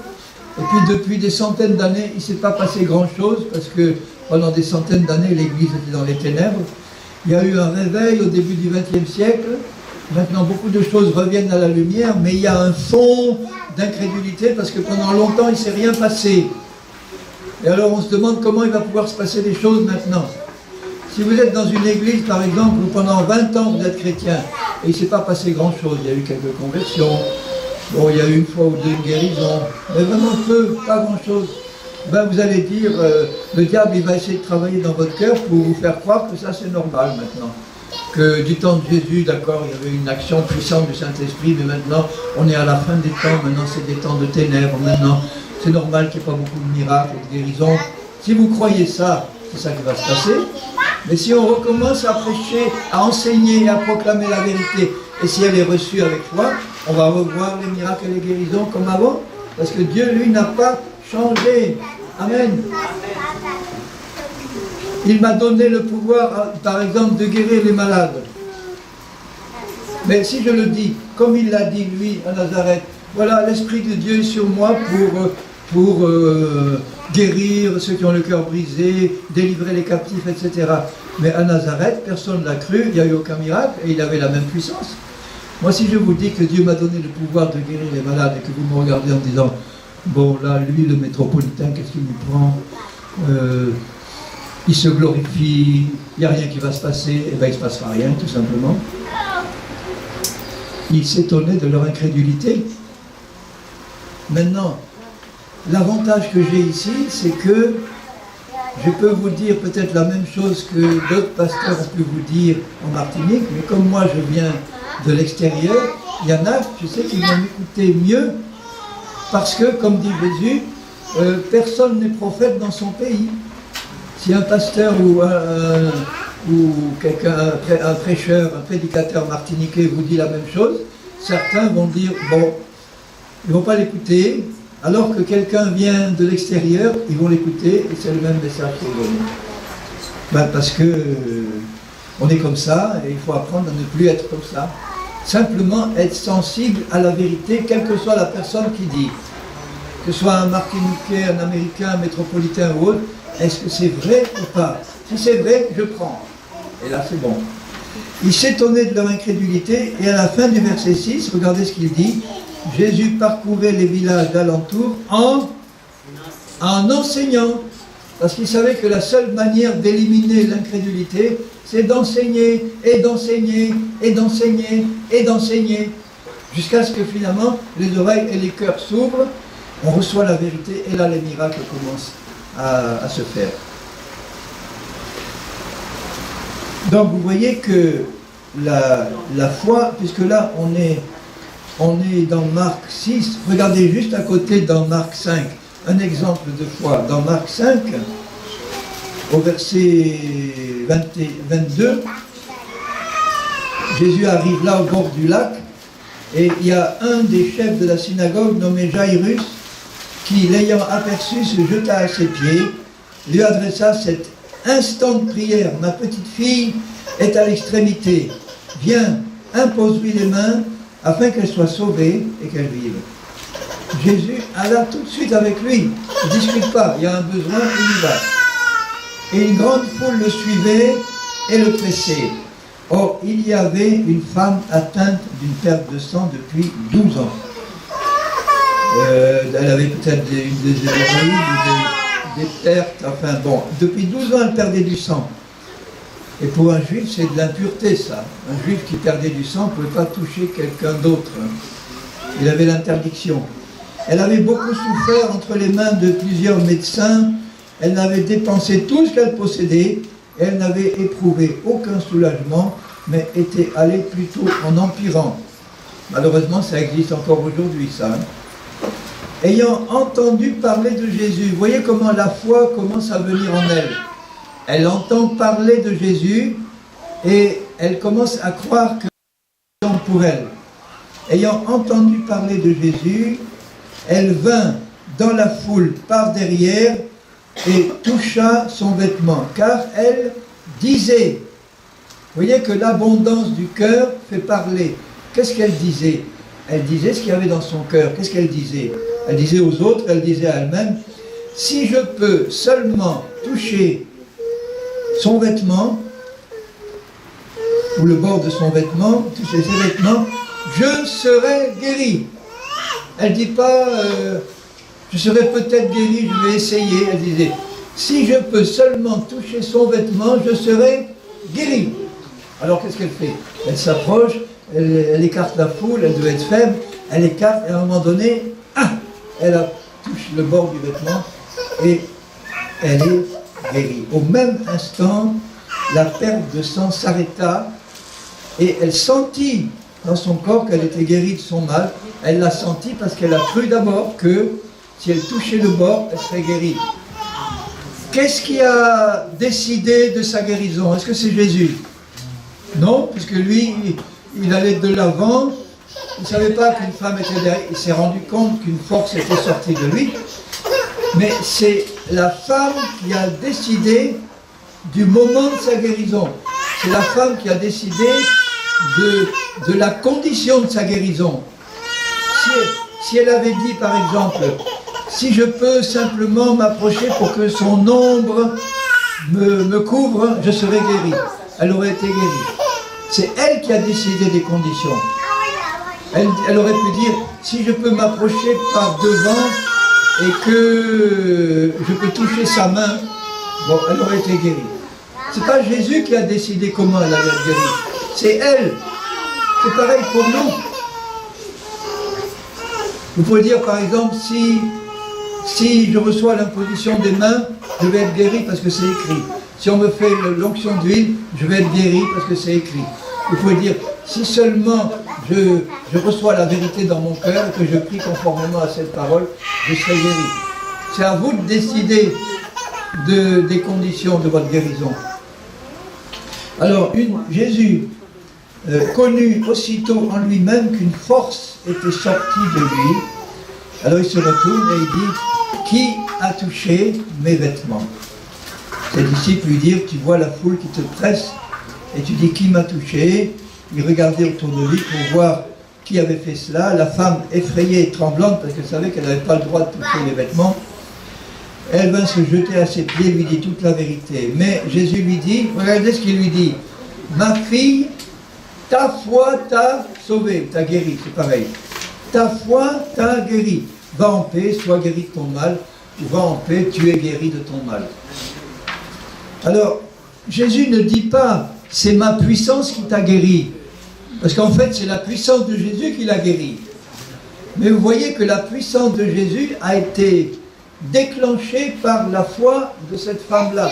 et puis depuis des centaines d'années, il ne s'est pas passé grand-chose, parce que pendant des centaines d'années, l'église était dans les ténèbres. Il y a eu un réveil au début du XXe siècle, maintenant beaucoup de choses reviennent à la lumière, mais il y a un fond d'incrédulité, parce que pendant longtemps, il ne s'est rien passé. Et alors on se demande comment il va pouvoir se passer des choses maintenant. Si vous êtes dans une église, par exemple, où pendant 20 ans vous êtes chrétien, et il ne s'est pas passé grand-chose, il y a eu quelques conversions, bon, il y a eu une fois ou deux une guérison, mais vraiment peu, pas grand-chose, ben vous allez dire, le diable il va essayer de travailler dans votre cœur pour vous faire croire que ça c'est normal maintenant. Que du temps de Jésus, d'accord, il y avait une action puissante du Saint-Esprit, mais maintenant on est à la fin des temps, maintenant c'est des temps de ténèbres, maintenant c'est normal qu'il n'y ait pas beaucoup de miracles et de guérisons. Si vous croyez ça, c'est ça qui va se passer. Mais si on recommence à prêcher, à enseigner, à proclamer la vérité, et si elle est reçue avec foi, on va revoir les miracles et les guérisons comme avant, parce que Dieu, lui, n'a pas changé. Amen. Il m'a donné le pouvoir, par exemple, de guérir les malades. Mais si je le dis, comme il l'a dit, lui, à Nazareth, voilà, l'Esprit de Dieu est sur moi pour guérir ceux qui ont le cœur brisé, délivrer les captifs, etc. Mais à Nazareth, personne ne l'a cru, il n'y a eu aucun miracle, et il avait la même puissance. Moi, si je vous dis que Dieu m'a donné le pouvoir de guérir les malades, et que vous me regardez en disant, bon, là, lui, le métropolitain, qu'est-ce qu'il nous prend il se glorifie, il n'y a rien qui va se passer, et bien il ne se passera rien, tout simplement. Il s'étonnait de leur incrédulité. Maintenant, l'avantage que j'ai ici, c'est que je peux vous dire peut-être la même chose que d'autres pasteurs ont pu vous dire en Martinique, mais comme moi je viens de l'extérieur, il y en a, je sais qu'ils vont m'écouter mieux, parce que, comme dit Jésus, personne n'est prophète dans son pays. Si un pasteur ou quelqu'un, un prêcheur, un prédicateur martiniquais vous dit la même chose, certains vont dire, bon, ils ne vont pas l'écouter, alors que quelqu'un vient de l'extérieur, ils vont l'écouter et c'est le même message pour donner. Ben parce que on est comme ça et il faut apprendre à ne plus être comme ça. Simplement être sensible à la vérité, quelle que soit la personne qui dit. Que ce soit un Martiniquais, un Américain, un métropolitain ou autre, est-ce que c'est vrai ou pas? Si c'est vrai, je prends. Et là, c'est bon. Il s'étonnait de leur incrédulité, et à la fin du verset 6, regardez ce qu'il dit. Jésus parcourait les villages d'alentour en enseignant. Parce qu'il savait que la seule manière d'éliminer l'incrédulité, c'est d'enseigner, et d'enseigner, et d'enseigner, et d'enseigner. Jusqu'à ce que finalement, les oreilles et les cœurs s'ouvrent, on reçoit la vérité, et là, les miracles commencent à se faire. Donc vous voyez que la foi, puisque là on est dans Marc 6, regardez juste à côté dans Marc 5, un exemple de foi. Dans Marc 5, au verset 22, Jésus arrive là au bord du lac, et il y a un des chefs de la synagogue nommé Jairus, qui, l'ayant aperçu, se jeta à ses pieds, lui adressa cet instant de prière. Ma petite fille est à l'extrémité. Viens, impose-lui les mains, afin qu'elle soit sauvée et qu'elle vive. Jésus alla tout de suite avec lui. Il ne discute pas, il y a un besoin, il y va. Et une grande foule le suivait et le pressait. Or, il y avait une femme atteinte d'une perte de sang depuis 12 ans. Elle avait peut-être des hémorroïdes ou des pertes, enfin bon, depuis 12 ans elle perdait du sang. Et pour un juif, c'est de l'impureté ça. Un juif qui perdait du sang ne pouvait pas toucher quelqu'un d'autre. Il avait l'interdiction. Elle avait beaucoup souffert entre les mains de plusieurs médecins. Elle n'avait dépensé tout ce qu'elle possédait. Elle n'avait éprouvé aucun soulagement, mais était allée plutôt en empirant. Malheureusement, ça existe encore aujourd'hui, ça. Ayant entendu parler de Jésus, vous voyez comment la foi commence à venir en elle. Elle entend parler de Jésus et elle commence à croire que c'est pour elle. Ayant entendu parler de Jésus, elle vint dans la foule par derrière et toucha son vêtement, car elle disait, vous voyez que l'abondance du cœur fait parler. Qu'est-ce qu'elle disait? Elle disait ce qu'il y avait dans son cœur. Qu'est-ce qu'elle disait? Elle disait aux autres, elle disait à elle-même, si je peux seulement toucher son vêtement, ou le bord de son vêtement, toucher ses vêtements, je serai guérie. Elle ne dit pas, je serai peut-être guérie, je vais essayer. Elle disait, si je peux seulement toucher son vêtement, je serai guérie. Alors qu'est-ce qu'elle fait? Elle s'approche, elle écarte la foule, elle doit être faible, elle écarte, et à un moment donné, elle touche le bord du vêtement, et elle est guérie. Au même instant, la perte de sang s'arrêta, et elle sentit dans son corps qu'elle était guérie de son mal. Elle l'a senti parce qu'elle a cru d'abord que si elle touchait le bord, elle serait guérie. Qu'est-ce qui a décidé de sa guérison? Est-ce que c'est Jésus? Non, puisque lui, il allait de l'avant. Il ne savait pas qu'une femme était derrière. Il s'est rendu compte qu'une force était sortie de lui. Mais c'est la femme qui a décidé du moment de sa guérison. C'est la femme qui a décidé de la condition de sa guérison. Si elle avait dit, par exemple, si je peux simplement m'approcher pour que son ombre me couvre, je serai guérie. Elle aurait été guérie. C'est elle qui a décidé des conditions. Elle aurait pu dire, si je peux m'approcher par devant et que je peux toucher sa main, bon, elle aurait été guérie. C'est pas Jésus qui a décidé comment elle allait être guérie. C'est elle. C'est pareil pour nous. Vous pouvez dire par exemple, si je reçois l'imposition des mains, je vais être guéri parce que c'est écrit. Si on me fait l'onction d'huile, je vais être guéri parce que c'est écrit. Vous pouvez dire, si seulement je reçois la vérité dans mon cœur et que je prie conformément à cette parole, je serai guéri. C'est à vous de décider des conditions de votre guérison. Alors, Jésus connut aussitôt en lui-même qu'une force était sortie de lui. Alors il se retourne et il dit, qui a touché mes vêtements? Ses disciples lui dirent, tu vois la foule qui te presse et tu dis, qui m'a touché? Il regardait autour de lui pour voir qui avait fait cela. La femme, effrayée et tremblante, parce qu'elle savait qu'elle n'avait pas le droit de toucher les vêtements, elle vint se jeter à ses pieds, lui dit toute la vérité. Mais Jésus lui dit, regardez ce qu'il lui dit, ma fille, ta foi t'a sauvée, t'a guéri, c'est pareil. Ta foi t'a guéri. Va en paix, sois guéri de ton mal, ou va en paix, tu es guéri de ton mal. Alors, Jésus ne dit pas, c'est ma puissance qui t'a guéri. Parce qu'en fait, c'est la puissance de Jésus qui l'a guéri. Mais vous voyez que la puissance de Jésus a été déclenchée par la foi de cette femme-là.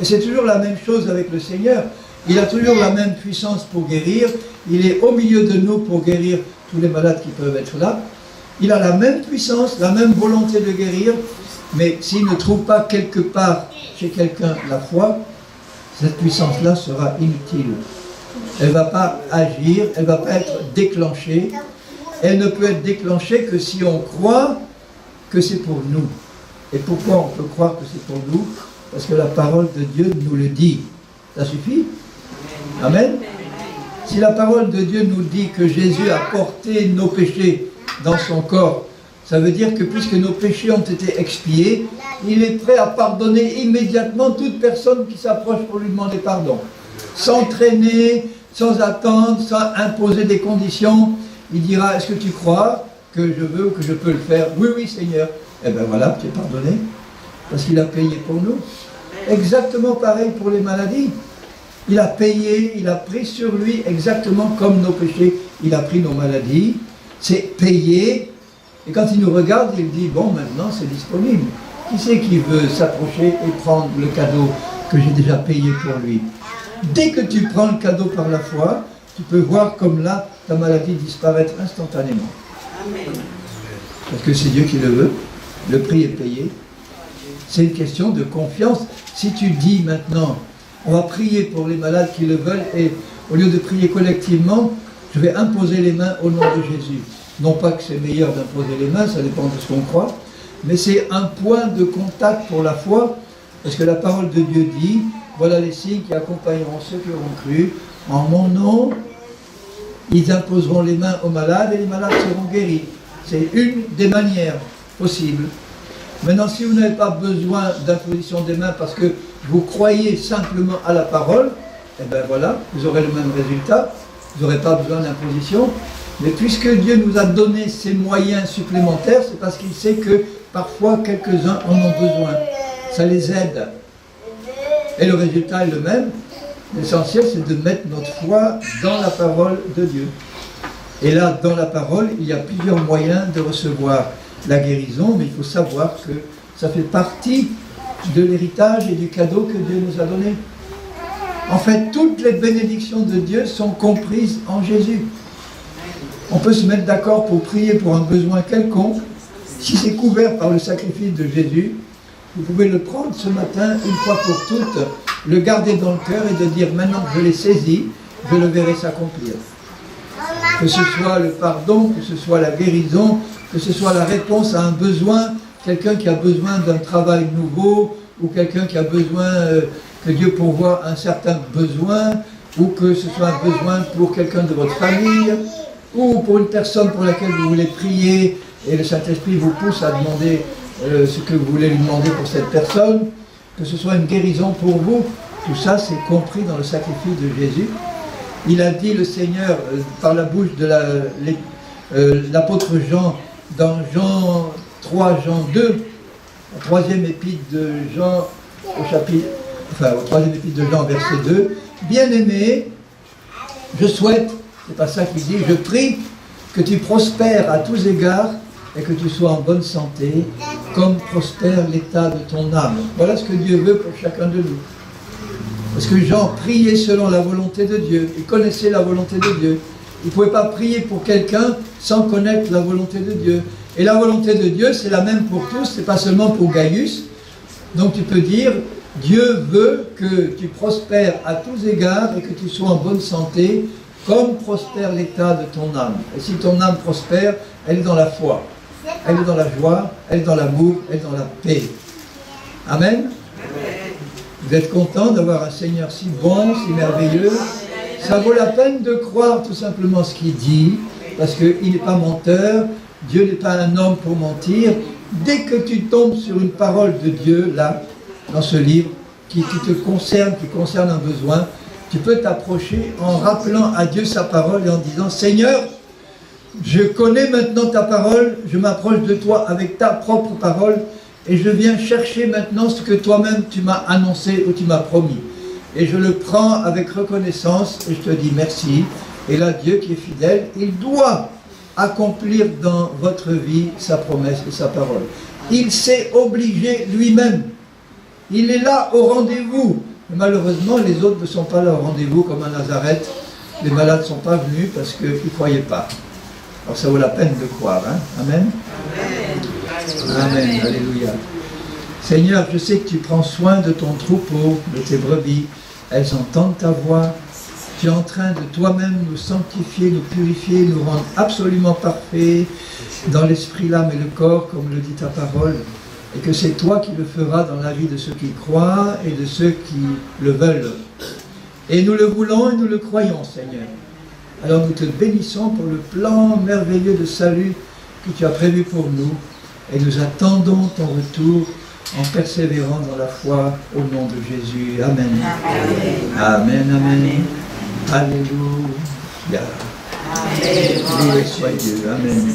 Et c'est toujours la même chose avec le Seigneur. Il a toujours la même puissance pour guérir. Il est au milieu de nous pour guérir tous les malades qui peuvent être là. Il a la même puissance, la même volonté de guérir, mais s'il ne trouve pas quelque part chez quelqu'un la foi, cette puissance-là sera inutile. Elle ne va pas agir, elle ne va pas être déclenchée. Elle ne peut être déclenchée que si on croit que c'est pour nous. Et pourquoi on peut croire que c'est pour nous? Parce que la parole de Dieu nous le dit. Ça suffit? Amen. Si la parole de Dieu nous dit que Jésus a porté nos péchés dans son corps, ça veut dire que puisque nos péchés ont été expiés, il est prêt à pardonner immédiatement toute personne qui s'approche pour lui demander pardon. Sans traîner, sans attendre, sans imposer des conditions. Il dira, est-ce que tu crois que je veux ou que je peux le faire? Oui, oui, Seigneur. Eh bien voilà, tu es pardonné. Parce qu'il a payé pour nous. Exactement pareil pour les maladies. Il a payé, il a pris sur lui exactement comme nos péchés. Il a pris nos maladies. C'est payé. Et quand il nous regarde, il dit, bon, maintenant c'est disponible. Qui c'est qui veut s'approcher et prendre le cadeau que j'ai déjà payé pour lui? Dès que tu prends le cadeau par la foi, tu peux voir comme là, ta maladie disparaître instantanément. Amen. Parce que c'est Dieu qui le veut. Le prix est payé. C'est une question de confiance. Si tu dis maintenant, on va prier pour les malades qui le veulent, et au lieu de prier collectivement, je vais imposer les mains au nom de Jésus. Non pas que c'est meilleur d'imposer les mains, ça dépend de ce qu'on croit, mais c'est un point de contact pour la foi, parce que la parole de Dieu dit, voilà les signes qui accompagneront ceux qui auront cru, en mon nom, ils imposeront les mains aux malades et les malades seront guéris. C'est une des manières possibles. Maintenant, si vous n'avez pas besoin d'imposition des mains parce que vous croyez simplement à la parole, eh bien voilà, vous aurez le même résultat, vous n'aurez pas besoin d'imposition. Mais puisque Dieu nous a donné ces moyens supplémentaires, c'est parce qu'il sait que parfois quelques-uns en ont besoin. Ça les aide. Et le résultat est le même. L'essentiel, c'est de mettre notre foi dans la parole de Dieu. Et là, dans la parole, il y a plusieurs moyens de recevoir la guérison, mais il faut savoir que ça fait partie de l'héritage et du cadeau que Dieu nous a donné. En fait, toutes les bénédictions de Dieu sont comprises en Jésus. On peut se mettre d'accord pour prier pour un besoin quelconque. Si c'est couvert par le sacrifice de Jésus, vous pouvez le prendre ce matin, une fois pour toutes, le garder dans le cœur et de dire, maintenant que je l'ai saisi, je le verrai s'accomplir. Que ce soit le pardon, que ce soit la guérison, que ce soit la réponse à un besoin, quelqu'un qui a besoin d'un travail nouveau, ou quelqu'un qui a besoin que Dieu pourvoie un certain besoin, ou que ce soit un besoin pour quelqu'un de votre famille, ou pour une personne pour laquelle vous voulez prier, et le Saint-Esprit vous pousse à demander ce que vous voulez lui demander pour cette personne, que ce soit une guérison pour vous, tout ça c'est compris dans le sacrifice de Jésus. Il a dit, le Seigneur, par la bouche de l'apôtre Jean, dans Jean 3, Jean 2, au troisième épître de Jean, au troisième épître de Jean, verset 2, « Bien-aimé, je souhaite, c'est pas ça qu'il dit, je prie que tu prospères à tous égards et que tu sois en bonne santé, comme prospère l'état de ton âme. » Voilà ce que Dieu veut pour chacun de nous. Parce que Jean priait selon la volonté de Dieu, il connaissait la volonté de Dieu. Il ne pouvait pas prier pour quelqu'un sans connaître la volonté de Dieu. Et la volonté de Dieu, c'est la même pour tous, c'est pas seulement pour Gaius. Donc tu peux dire, Dieu veut que tu prospères à tous égards et que tu sois en bonne santé, comme prospère l'état de ton âme. Et si ton âme prospère, elle est dans la foi, elle est dans la joie, elle est dans l'amour, elle est dans la paix. Amen. Vous êtes content d'avoir un Seigneur si bon, si merveilleux. Ça vaut la peine de croire tout simplement ce qu'il dit, parce qu'il n'est pas menteur, Dieu n'est pas un homme pour mentir. Dès que tu tombes sur une parole de Dieu, là, dans ce livre, qui te concerne, qui concerne un besoin, tu peux t'approcher en rappelant à Dieu sa parole et en disant, Seigneur, je connais maintenant ta parole, je m'approche de toi avec ta propre parole, et je viens chercher maintenant ce que toi-même tu m'as annoncé ou tu m'as promis. Et je le prends avec reconnaissance et je te dis merci. Et là, Dieu qui est fidèle, il doit accomplir dans votre vie sa promesse et sa parole. Il s'est obligé lui-même. Il est là au rendez-vous. Mais malheureusement, les autres ne sont pas là au rendez-vous comme à Nazareth. Les malades ne sont pas venus parce qu'ils ne croyaient pas. Alors ça vaut la peine de croire, hein? Amen. Amen. Alléluia. Seigneur, je sais que tu prends soin de ton troupeau, de tes brebis. Elles entendent ta voix. Tu es en train de toi-même nous sanctifier, nous purifier, nous rendre absolument parfaits dans l'esprit, l'âme et le corps, comme le dit ta parole. Et que c'est toi qui le feras dans la vie de ceux qui croient et de ceux qui le veulent. Et nous le voulons et nous le croyons, Seigneur. Alors nous te bénissons pour le plan merveilleux de salut que tu as prévu pour nous. Et nous attendons ton retour en persévérant dans la foi au nom de Jésus. Amen. Amen, amen. Alléluia. Loué soit Dieu. Amen.